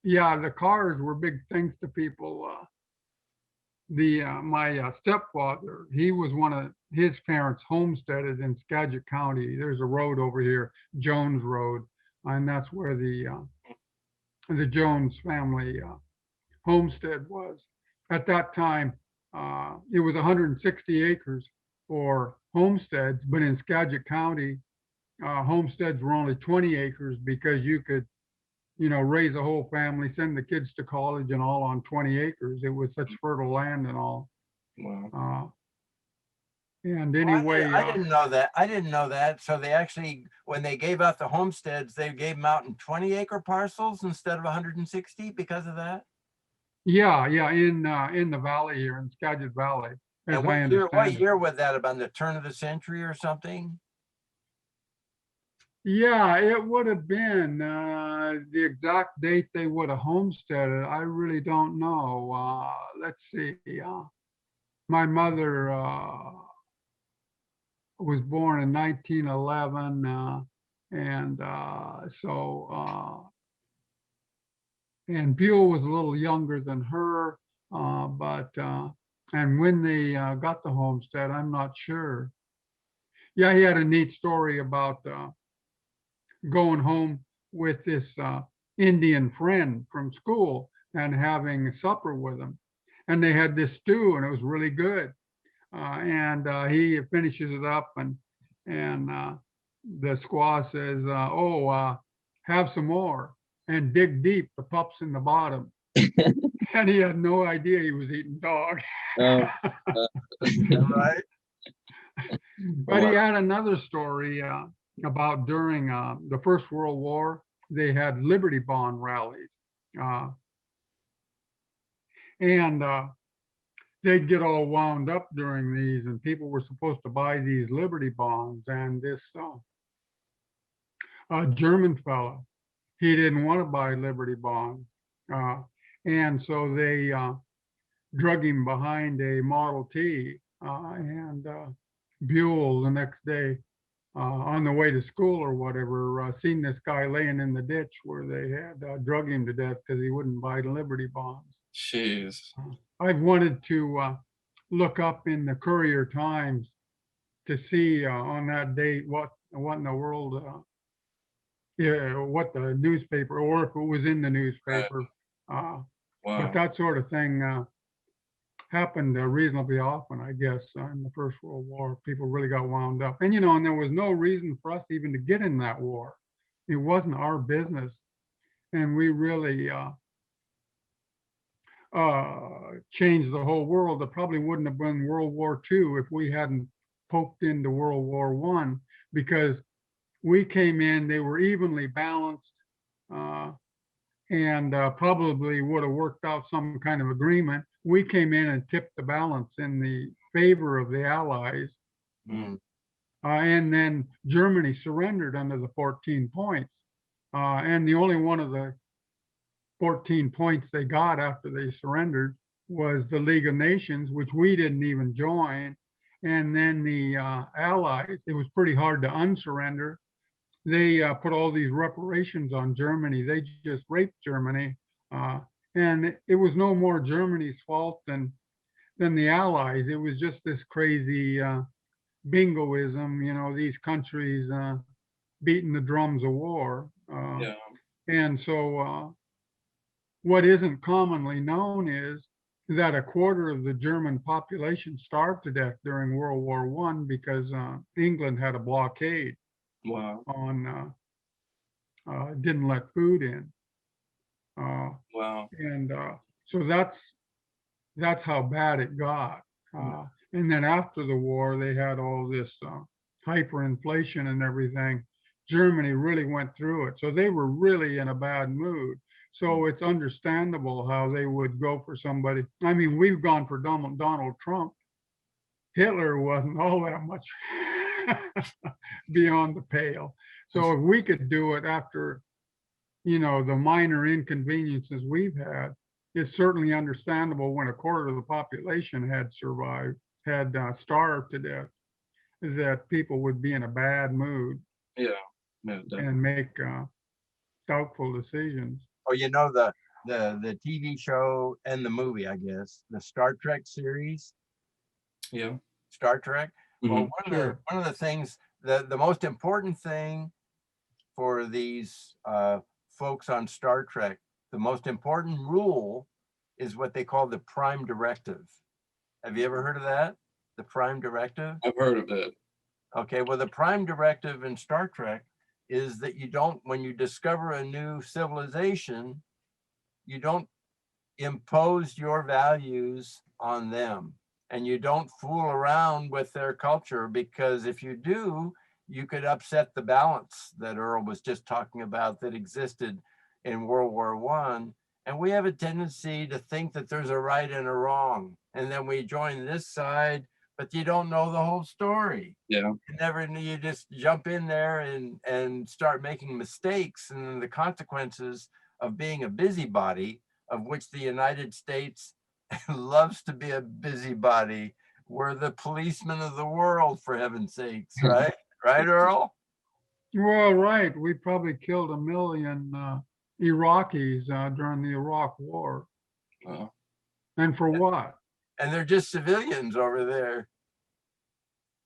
yeah, the cars were big things to people. My stepfather, he was one of his parents homesteaded in Skagit County. There's a road over here, Jones Road, and that's where the Jones family homestead was. At that time, it was 160 acres for homesteads, but in Skagit County, homesteads were only 20 acres because you could, raise a whole family, send the kids to college and all on 20 acres. It was such fertile land and all. Wow. And Well, anyway, I didn't know that. I didn't know that. So they actually, when they gave out the homesteads, they gave them out in 20-acre parcels instead of 160 because of that. yeah, in the valley here, in Skagit Valley, as And I what understand it. year was that? About the turn of the century or something? Yeah, it would have been the exact date they would have homesteaded. I really don't know. Let's see. My mother was born in 1911, and and Buell was a little younger than her, and when they got the homestead, I'm not sure. Yeah, he had a neat story about going home with this Indian friend from school and having supper with him. And they had this stew, and it was really good. And he finishes it up, and the squaw says, "Oh, have some more and dig deep. The pup's in the bottom." And he had no idea he was eating dog. Oh, Right. But he had another story about during the First World War, they had Liberty Bond rallies. Uh, and they'd get all wound up during these, and people were supposed to buy these Liberty Bonds. And this German fella, he didn't want to buy Liberty Bonds. Uh, and so they drug him behind a Model T, and Buell the next day on the way to school or whatever, seen this guy laying in the ditch where they had drug him to death because he wouldn't buy the Liberty Bonds. jeez. I've wanted to look up in the Courier Times to see on that date what in the world, what the newspaper, or if it was in the newspaper. But Wow. that sort of thing happened reasonably often, I guess, in the First World War. People really got wound up. And, and there was no reason for us even to get in that war. It wasn't our business. And we really changed the whole world. It probably wouldn't have been World War II if we hadn't poked into World War I, because we came in, they were evenly balanced, and probably would have worked out some kind of agreement. We came in and tipped the balance in the favor of the Allies. Mm. And then Germany surrendered under the 14 points. And the only one of the 14 points they got after they surrendered was the League of Nations, which we didn't even join. And then the Allies, it was pretty hard to unsurrender. They put all these reparations on Germany. They just raped Germany. And it was no more Germany's fault than the Allies. It was just this crazy bingoism, these countries beating the drums of war. Yeah. And so what isn't commonly known is that a quarter of the German population starved to death during World War I because England had a blockade Wow. on, didn't let food in. Uh, Wow. and so that's how bad it got. And then after the war, they had all this hyperinflation and everything. Germany really went through it. So they were really in a bad mood. So it's understandable how they would go for somebody. I mean, we've gone for Donald Trump. Hitler wasn't all that much beyond the pale. So if we could do it after, the minor inconveniences we've had, it's certainly understandable when a quarter of the population had survived, had starved to death, that people would be in a bad mood Yeah. No, definitely. and make doubtful decisions. Oh, the TV show and the movie, I guess, the Star Trek series, Yeah. Star Trek. Well, Hmm. Sure. one of the things, the most important thing for these folks on Star Trek, the most important rule is what they call the prime directive. Have you ever heard of that? The prime directive? I've heard of it. Okay, well, the prime directive in Star Trek is that you don't, when you discover a new civilization, you don't impose your values on them, and you don't fool around with their culture, because if you do, you could upset the balance that Earl was just talking about that existed in World War One. And we have a tendency to think that there's a right and a wrong, and then we join this side, but you don't know the whole story. Yeah. You just jump in there and start making mistakes, and then the consequences of being a busybody, of which the United States loves to be a busybody. We're the policemen of the world, for heaven's sakes, right? Right, Earl? Well, right. We probably killed 1 million Iraqis during the Iraq War. Wow. And for what? And they're just civilians over there.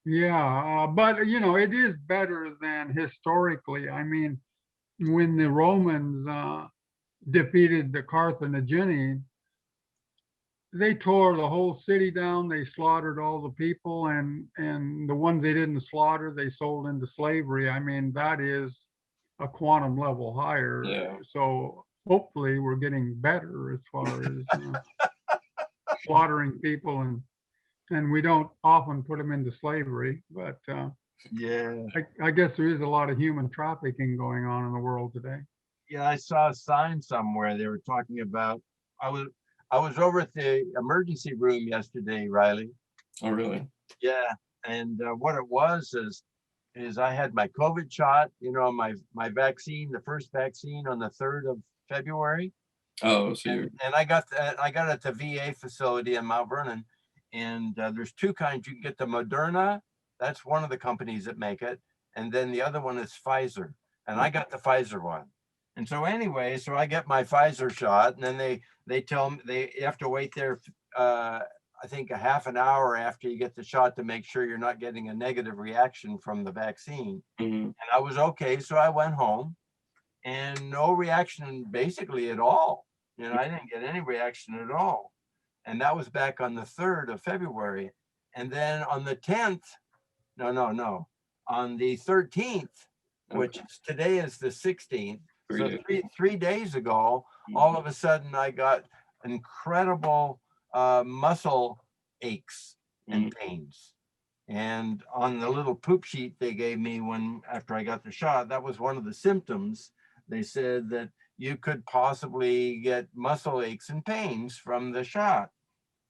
Yeah, but it is better than historically. I mean, when the Romans defeated the Carthaginians, they tore the whole city down. They slaughtered all the people, and the ones they didn't slaughter, they sold into slavery. I mean, that is a quantum level higher. Yeah. So hopefully, we're getting better as far as slaughtering people, and we don't often put them into slavery, but Yeah. I guess there is a lot of human trafficking going on in the world today. Yeah, I saw a sign somewhere. They were talking about, I was I was over at the emergency room yesterday, Riley. Oh, really? Yeah, and what it was is I had my COVID shot, my vaccine, the first vaccine on the 3rd of February, Oh, so you're, and I got it at the VA facility in Mount Vernon, and there's two kinds. You can get the Moderna. That's one of the companies that make it, and then the other one is Pfizer, and I got the Pfizer one. And so anyway, so I get my Pfizer shot, and then they tell me they have to wait there. I think a half an hour after you get the shot to make sure you're not getting a negative reaction from the vaccine. mhm. And I was okay, so I went home, and no reaction basically at all. I didn't get any reaction at all. And that was back on the 3rd of February. And then on the 10th, no, on the 13th, which Okay. is today is the 16th. 3 So days. three days ago, all of a sudden I got incredible muscle aches and pains. And on the little poop sheet they gave me after I got the shot, that was one of the symptoms. They said that you could possibly get muscle aches and pains from the shot,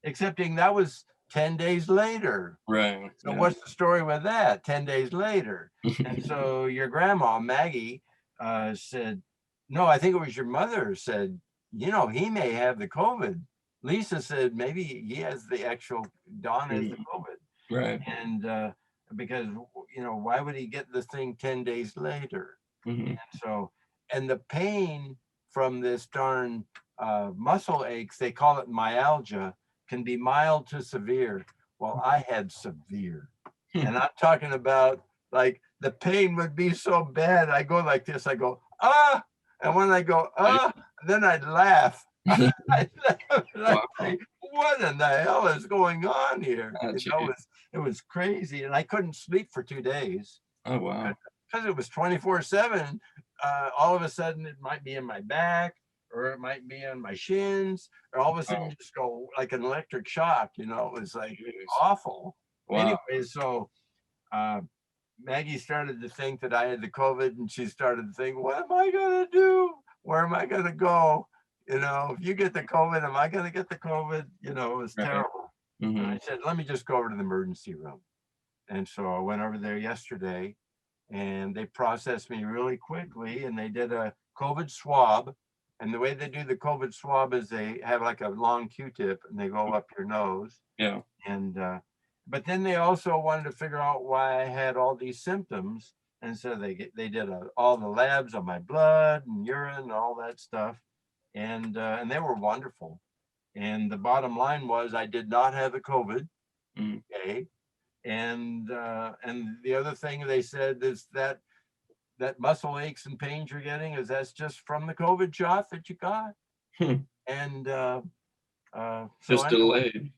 excepting that was 10 days later. Right. So Yeah. what's the story with that? 10 days later. And so your grandma, Maggie, said, no, I think it was your mother said, he may have the COVID. Lisa said, maybe he has the actual, Don has the COVID. Right. And because, why would he get the thing 10 days later? Mhm. And the pain from this darn muscle aches, they call it myalgia, can be mild to severe. Well, I had severe. And I'm talking about like the pain would be so bad. I go like this, I go, ah. And when I go, ah, then I'd laugh. I'd laugh and I'd say, what in the hell is going on here? It was crazy. And I couldn't sleep for 2 days. Oh, wow. Because it was 24/7. All of a sudden it might be in my back, or it might be on my shins, or all of a sudden Oh, just go like an electric shock. You know, it was like jeez. awful. Wow. Anyway, so uh, Maggie started to think that I had the COVID, and she started to think, what am I gonna do? Where am I gonna go? You know, if you get the COVID, am I gonna get the COVID? You know, it was Right. terrible. And Hmm. I said, let me just go over to the emergency room. And so I went over there yesterday, and they processed me really quickly, and they did a COVID swab. And the way they do the COVID swab is they have like a long Q-tip and they go up your nose. Yeah. And but then they also wanted to figure out why I had all these symptoms. And so they did all the labs on my blood and urine and all that stuff. And they were wonderful. And the bottom line was I did not have the COVID. Mm. Okay. And the other thing they said is that that muscle aches and pains you're getting is that's just from the COVID shot that you got. Hmm. And so Just anyway, delayed.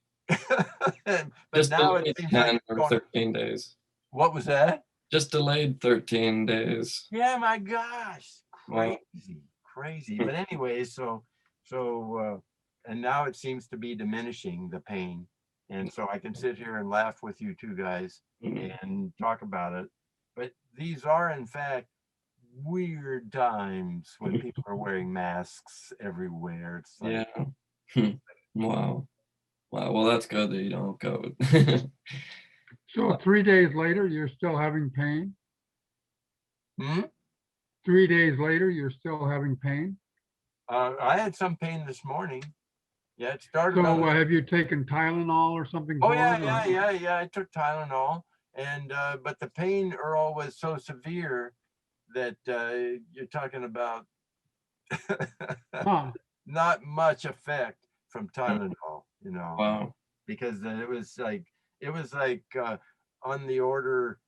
but Just now it delayed seems like 10 it's or going. 13 days. What was that? Just delayed 13 days. Yeah, my gosh, Wow. crazy, crazy. Hmm. But anyway, and now it seems to be diminishing the pain, and so I can sit here and laugh with you two guys Mm. and talk about it. But these are, in fact, weird times when people are wearing masks everywhere. It's like, Yeah. Hmm. Wow. Wow. Well, that's good that you don't have COVID. So 3 days later, you're still having pain. hmm? 3 days later, you're still having pain. I had some pain this morning. Yeah, it started on So the. have you taken Tylenol or something Oh for yeah, it? yeah, Or yeah, yeah. I took Tylenol, and but the pain, Earl, was so severe that you're talking about huh? not much effect from Mm. Tylenol, you know, Wow. because it was like on the order.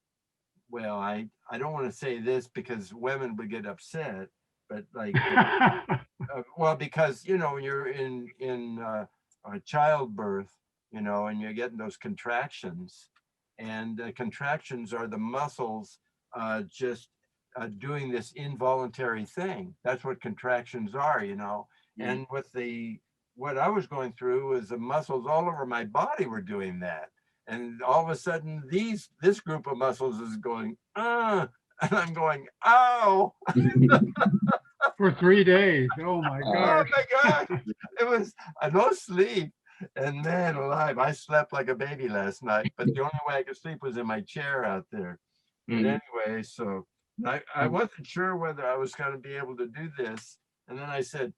Well, I don't want to say this because women would get upset, but like well, because you know when you're in childbirth, you know, and you're getting those contractions, and contractions are the muscles just doing this involuntary thing. That's what contractions are, you know. Mm. And with the what I was going through is the muscles all over my body were doing that, and all of a sudden this group of muscles is going and I'm going ow. For 3 days. Oh my Oh gosh. my gosh. It was no sleep. And man alive, I slept like a baby last night, but the only way I could sleep was in my chair out there. But Mm. anyway, so I Mm. wasn't sure whether I was going to be able to do this. And then I said,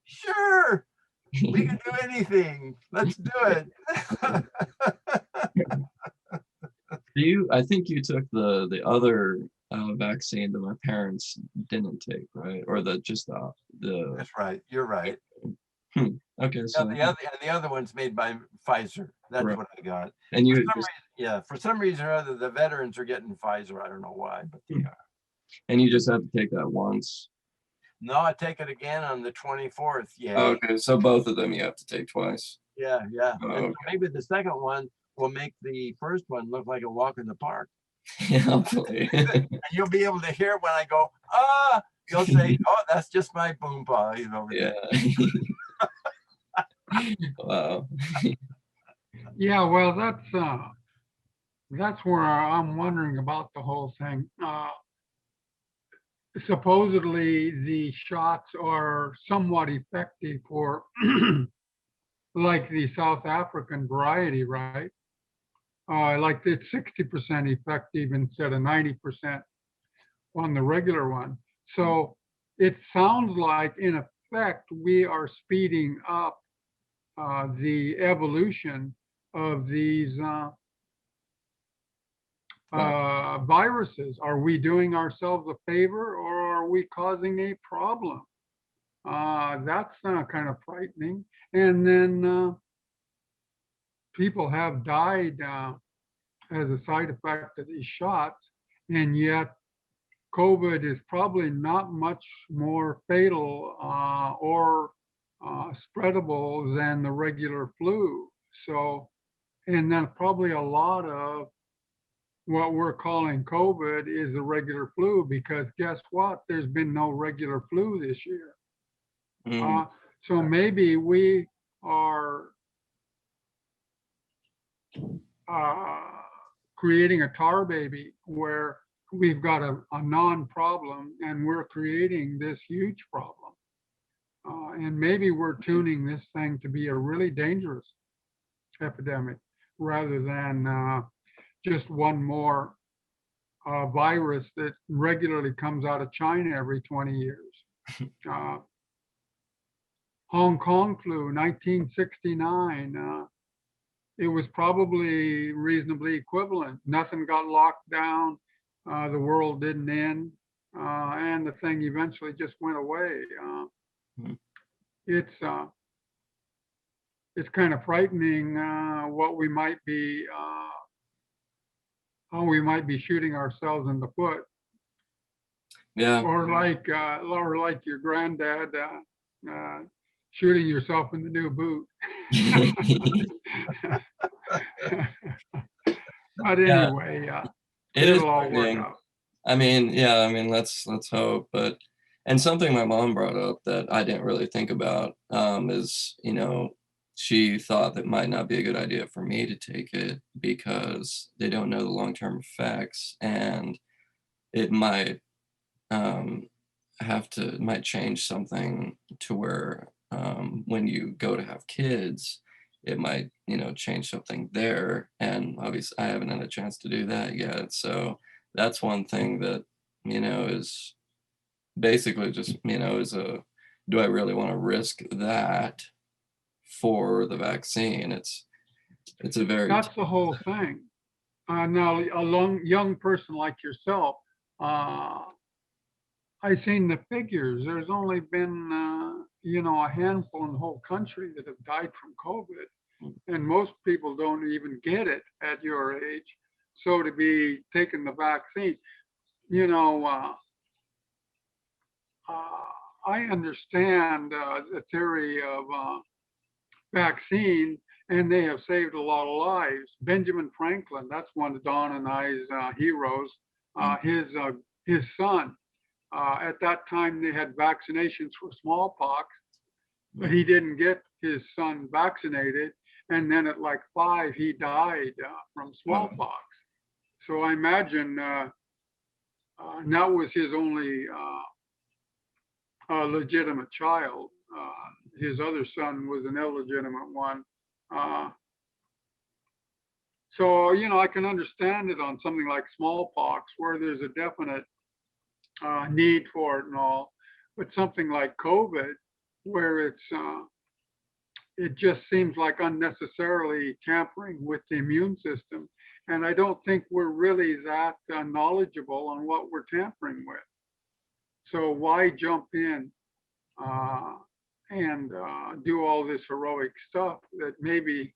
sure, we can do anything. Let's do it. I think you took the other vaccine that my parents didn't take, right? Or the That's right. You're right. hmm. Okay, Yeah, so the other one's made by Pfizer. That's right. what I got. And For you some just reason, yeah, for some reason or other, the veterans are getting Pfizer. I don't know why, but they are. and you just have to take that once. No, I take it again on the 24th. Oh, Yay. okay, so both of them you have to take twice. Yeah, yeah. And Oh, so maybe the second one will make the first one look like a walk in the park. okay. Hopefully. And you'll be able to hear when I go, ah, you'll say, oh, that's just my boom paw, you know, over Yeah. there. Wow. Yeah, well, that's where I'm wondering about the whole thing. Supposedly the shots are somewhat effective for like the South African variety, right? Like it's 60% effective instead of 90% on the regular one. So it sounds like, in effect, we are speeding up the evolution of these viruses. Are we doing ourselves a favor or are we causing a problem? That's kind of frightening. And then people have died as a side effect of these shots, and yet COVID is probably not much more fatal or spreadable than the regular flu. So, and then probably a lot of what we're calling COVID is the regular flu, because guess what? There's been no regular flu this year. Mm, So maybe we are uh, creating a tar baby where we've got a non-problem and we're creating this huge problem. And maybe we're tuning this thing to be a really dangerous epidemic rather than just one more virus that regularly comes out of China every 20 years. Uh, Hong Kong flu, 1969. It was probably reasonably equivalent. Nothing got locked down. The world didn't end. And the thing eventually just went away. mm. It's it's kind of frightening what we might be, how we might be shooting ourselves in the foot, Yeah. or like your granddad shooting yourself in the new boot. But Yeah, anyway, it is it'll all work frightening. out. I mean, yeah, I mean, let's hope. But and something my mom brought up that I didn't really think about is, she thought that might not be a good idea for me to take it because they don't know the long-term effects, and it might um, might change something to where when you go to have kids, it might, change something there. And obviously, I haven't had a chance to do that yet. So that's one thing that, is basically just, do I really want to risk that for the vaccine? It's a very, That's the whole thing. Now, young person like yourself, uh, I've seen the figures. There's only been, a handful in the whole country that have died from COVID. And most people don't even get it at your age. So to be taking the vaccine, you know, I understand the theory of vaccine, and they have saved a lot of lives. Benjamin Franklin, that's one of Don and I's heroes. mm, His son. At that time, they had vaccinations for smallpox, but mm, he didn't get his son vaccinated. And then at like 5, he died from wow, smallpox. So I imagine that was his only legitimate child. His other son was an illegitimate one. Uh, so, I can understand it on something like smallpox where there's a definite need for it and all. But something like COVID, where it just seems like unnecessarily tampering with the immune system. And I don't think we're really that knowledgeable on what we're tampering with. So why jump in uh, and do all this heroic stuff that maybe,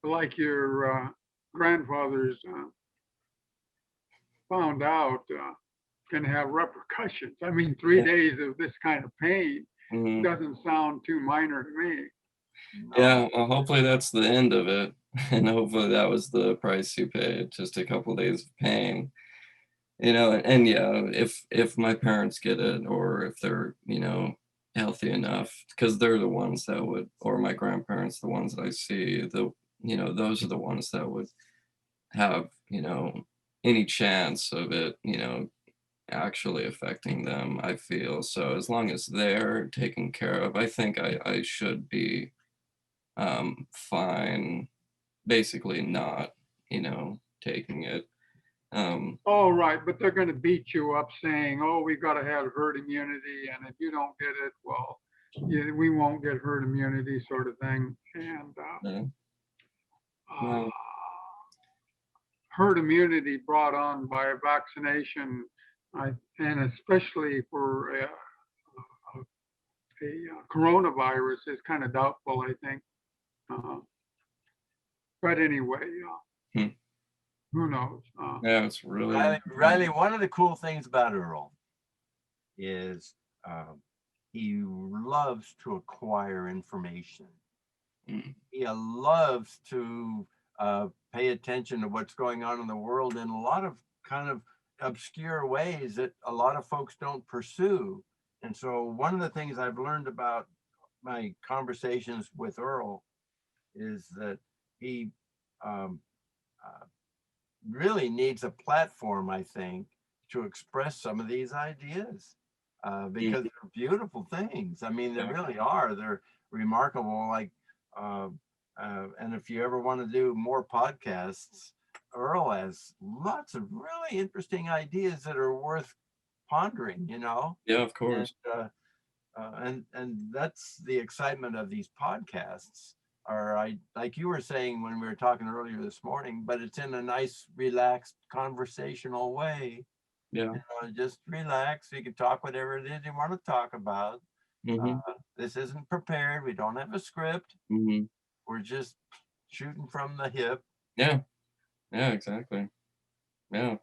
like your grandfathers found out, can have repercussions? I mean, three yeah, days of this kind of pain mhm. doesn't sound too minor to me. Yeah, No. well, hopefully that's the end of it, and hopefully that was the price you paid, just a couple days of pain. And yeah, if my parents get it, or if they're, healthy enough, because they're the ones that would, or my grandparents, the ones that I see, those are the ones that would have, any chance of it, actually affecting them, I feel. So as long as they're taken care of, I think I should be fine, basically not, taking it. Um, Oh, right, but they're going to beat you up saying, "Oh, we've got to have herd immunity, and if you don't get it, well, yeah, we won't get herd immunity," sort of thing. And uh, uh, well, herd immunity brought on by a vaccination, and especially for a coronavirus, is kind of doubtful, I think. Uh, but anyway, hmm, who knows? yeah, it's really, Riley, one of the cool things about Earl is um, he loves to acquire information. mm, He loves to pay attention to what's going on in the world in a lot of kind of obscure ways that a lot of folks don't pursue. And so one of the things I've learned about my conversations with Earl is that he um, uh, really needs a platform, I think, to express some of these ideas because Mhm. they're beautiful things. I mean, they Yeah. really are. They're remarkable. Like, uh, and if you ever want to do more podcasts, Earl has lots of really interesting ideas that are worth pondering, you know? Yeah, of And course. and that's the excitement of these podcasts. Are I like you were saying when we were talking earlier this morning, but it's in a nice, relaxed, conversational way. Yeah. Just relax. You can talk whatever it is you want to talk about. Hmm. This isn't prepared. We don't have a script. Hmm. We're just shooting from the hip. Yeah. Yeah, exactly. Yeah.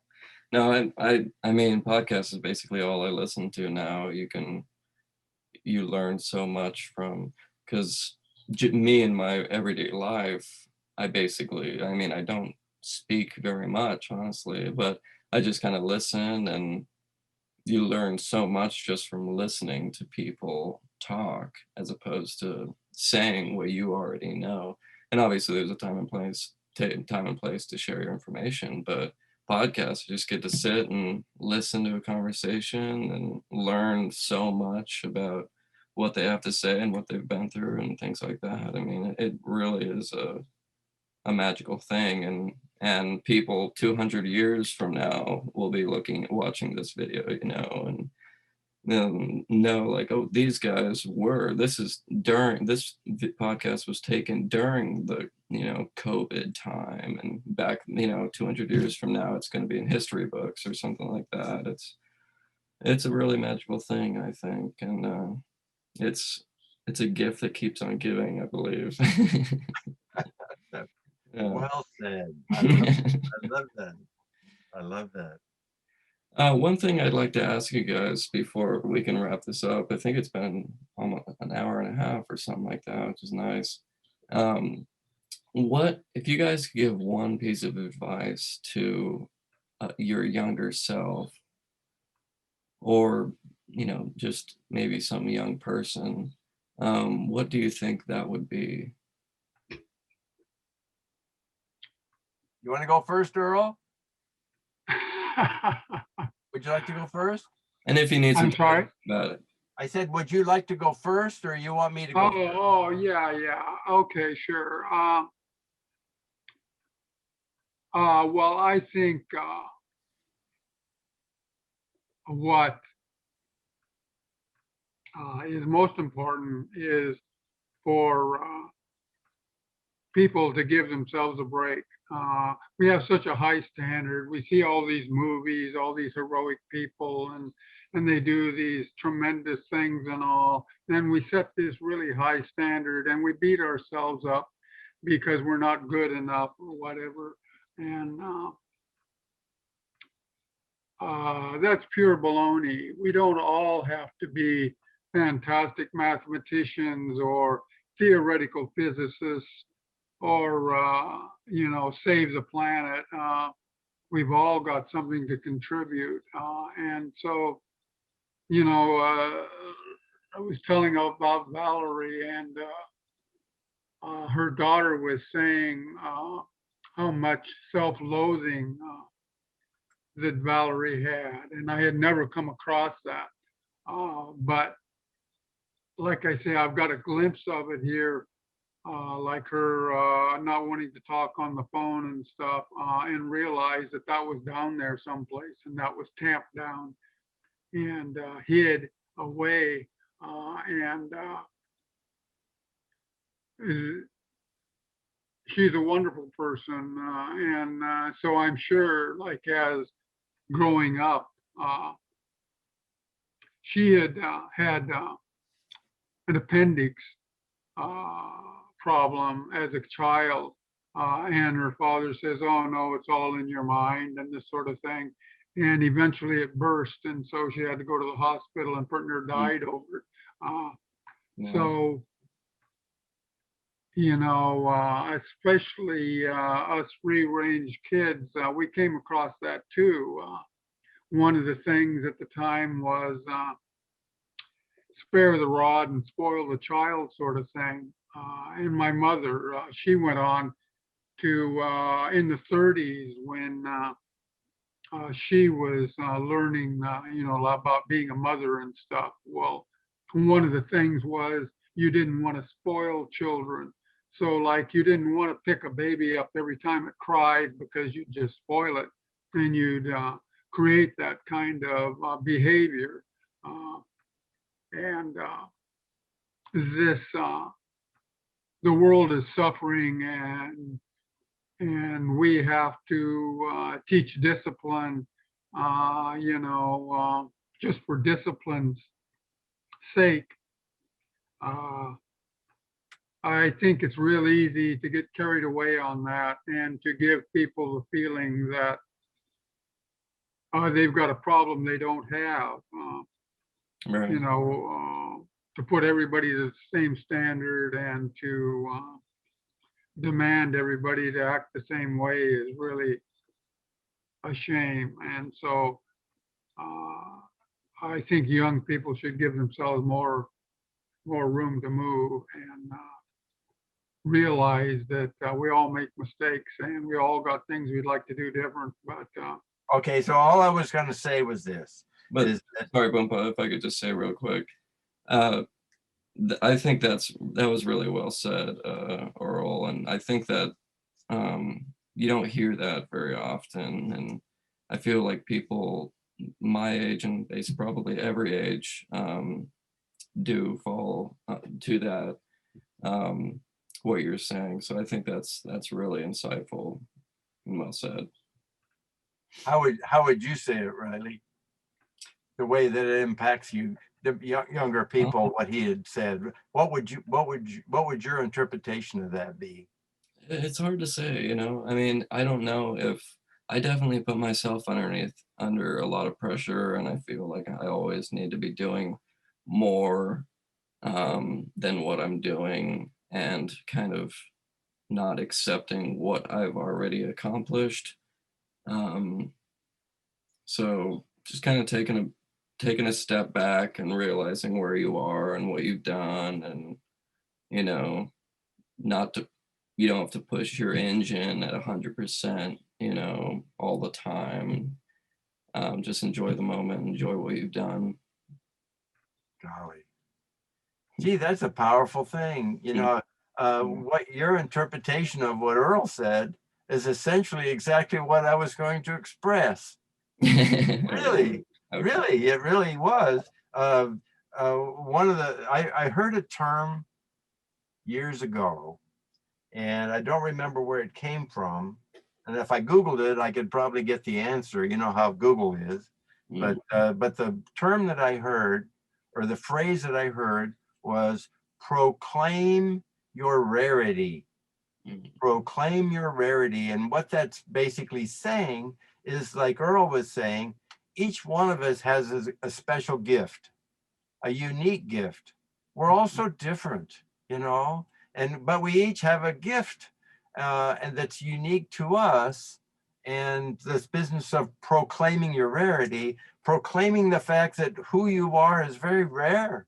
No, I mean, podcasts is basically all I listen to now. You learn so much from, because me in my everyday life, I mean, I don't speak very much, honestly, but I just kind of listen, and you learn so much just from listening to people talk as opposed to saying what you already know. And obviously, there's a time and place to share your information, but podcasts, you just get to sit and listen to a conversation and learn so much about what they have to say and what they've been through and things like that. I mean, it really is a magical thing, and people 200 years from now will be watching this video, and they'll know, like, oh, these guys were this is during this podcast was taken during the COVID time, and back 200 years from now it's going to be in history books or something like that. It's a really magical thing, I think, and it's it's a gift that keeps on giving, I believe. Yeah. Well said. I love that. I love that. One thing I'd like to ask you guys before we can wrap this up, I think it's been almost an hour and a half or something like that, which is nice. Um, what if you guys could give one piece of advice to your younger self, or just maybe some young person? What do you think that would be? You want to go first, Earl? Would you like to go first? And if you need some I'm time to sorry. think about it. I said, would you like to go first or you want me to go Oh, first? oh, yeah, yeah. Okay, sure. Well, I think what is most important is for people to give themselves a break. We have such a high standard. We see all these movies, all these heroic people, and they do these tremendous things and all. Then we set this really high standard, and we beat ourselves up because we're not good enough or whatever. And that's pure baloney. We don't all have to be fantastic mathematicians or theoretical physicists or save the planet. We've all got something to contribute, and so I was telling about Valerie, and her daughter was saying how much self-loathing that Valerie had, and I had never come across that. But like I say, I've got a glimpse of it here, like her not wanting to talk on the phone and stuff, and realize that that was down there someplace, and that was tamped down and hid away. And she's a wonderful person, and so I'm sure, like as growing up, uh, she had an appendix uh, problem as a child. And her father says, "Oh, no, it's all in your mind," and this sort of thing. And eventually it burst. And so she had to go to the hospital, and partner Mm. died over it. Yeah. So, especially us free range kids, we came across that too. One of the things at the time was spare the rod and spoil the child sort of thing. And my mother, she went on to in the 30s when she was learning, about being a mother and stuff. Well, one of the things was you didn't want to spoil children. So, like, you didn't want to pick a baby up every time it cried because you'd just spoil it, and you'd create that kind of behavior. And this, the world is suffering, and we have to teach discipline, just for discipline's sake. Uh, I think it's real easy to get carried away on that and to give people the feeling that they've got a problem they don't have. Right. To put everybody to the same standard and to demand everybody to act the same way is really a shame. And so I think young people should give themselves more room to move and realize that we all make mistakes and we all got things we'd like to do different. But Okay, so all I was going to say was this. But Is that, sorry, Bumpa, if I could just say real quick, uh, I think that was really well said, Earl, and I think that you don't hear that very often, and I feel like people my age and basically probably every age do fall to that what you're saying. So I think that's really insightful and well said. how would you say it, Riley? The way that it impacts you, the younger people, what he had said. What would your interpretation of that be? It's hard to say, you know. I mean, I don't know if I definitely put myself under a lot of pressure, and I feel like I always need to be doing more than what I'm doing, and kind of not accepting what I've already accomplished. Um, so just kind of taking a step back and realizing where you are and what you've done, and you know, not to you don't have to push your engine at 100%, all the time. Just enjoy the moment, enjoy what you've done. Golly, gee, that's a powerful thing. What your interpretation of what Earl said is essentially exactly what I was going to express. Really, Okay. really, it really was. One of the I heard a term years ago, and I don't remember where it came from. And if I Googled it, I could probably get the answer. You know how Google is. Mm, But the term that I heard, or the phrase that I heard, was proclaim your rarity. mm, Proclaim your rarity. And what that's basically saying is, like Earl was saying, each one of us has a special gift, a unique gift. We're all so different, but we each have a gift, and that's unique to us. And this business of proclaiming your rarity, proclaiming the fact that who you are is very rare,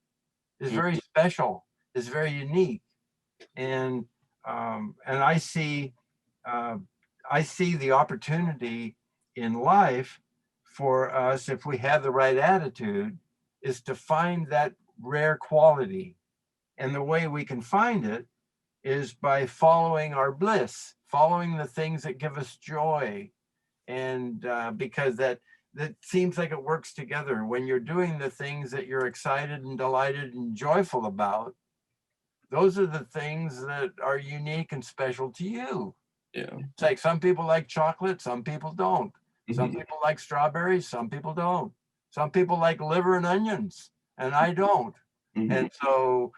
is mm, very special, is very unique. And uh, I see the opportunity in life for us, if we have the right attitude, is to find that rare quality. And the way we can find it is by following our bliss, following the things that give us joy. And because that seems like it works together. When you're doing the things that you're excited and delighted and joyful about, those are the things that are unique and special to you. yeah. It's like some people like chocolate, some people don't. Some Mhm, people like strawberries, some people don't. Some people like liver and onions, and I don't. mhm, And so,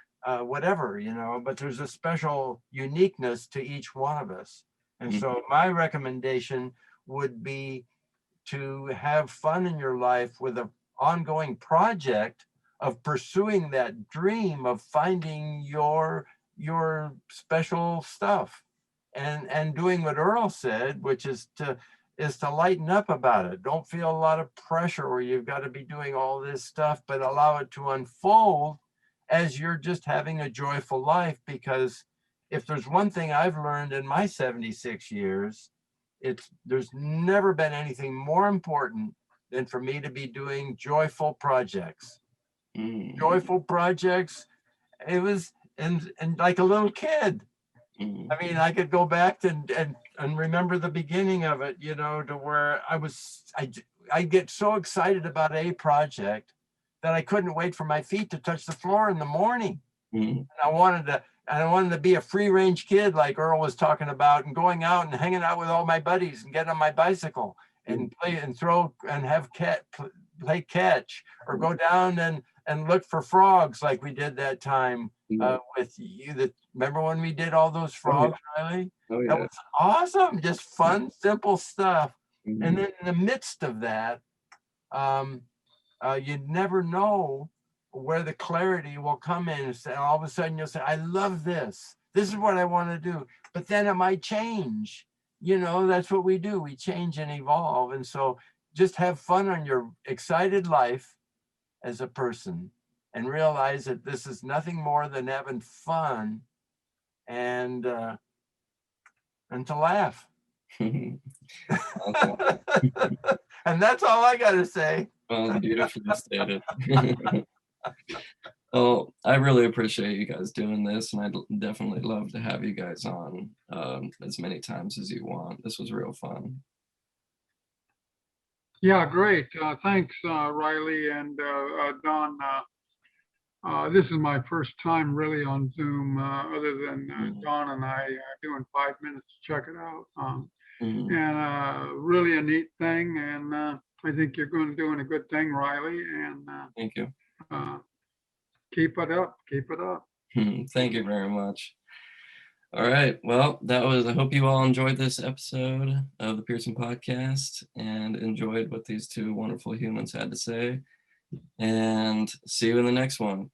whatever, but there's a special uniqueness to each one of us. And mhm, so, my recommendation would be to have fun in your life with an ongoing project of pursuing that dream of finding your special stuff, and doing what Earl said, which is to lighten up about it. Don't feel a lot of pressure where you've got to be doing all this stuff, but allow it to unfold as you're just having a joyful life. Because if there's one thing I've learned in my 76 years, there's never been anything more important than for me to be doing joyful projects. Joyful projects. It was, and like a little kid. I mean, I could go back and remember the beginning of it, you know, to where I get so excited about a project that I couldn't wait for my feet to touch the floor in the morning. And I wanted to be a free range kid like Earl was talking about, and going out and hanging out with all my buddies and get on my bicycle and play and throw and have play catch, or go down and look for frogs like we did that time with you. Remember when we did all those frogs, Riley? Oh, yeah. That was awesome. Just fun, simple stuff. And then in the midst of that, you never know where the clarity will come in. And all of a sudden you'll say, I love this. This is what I want to do. But then it might change. You know, that's what we do. We change and evolve. And so just have fun on your excited life as a person, and realize that this is nothing more than having fun and to laugh. Awesome. And that's all I got to say. Well, beautifully stated. Well, I really appreciate you guys doing this, and I'd definitely love to have you guys on as many times as you want. This was real fun. Yeah, great. Thanks, Riley and Don. This is my first time really on Zoom, other than Don and I doing 5 minutes to check it out. And really a neat thing. And I think you're doing a good thing, Riley. And Thank you. Keep it up. Keep it up. Thank you very much. All right. Well, I hope you all enjoyed this episode of the Pearson podcast and enjoyed what these two wonderful humans had to say. And see you in the next one.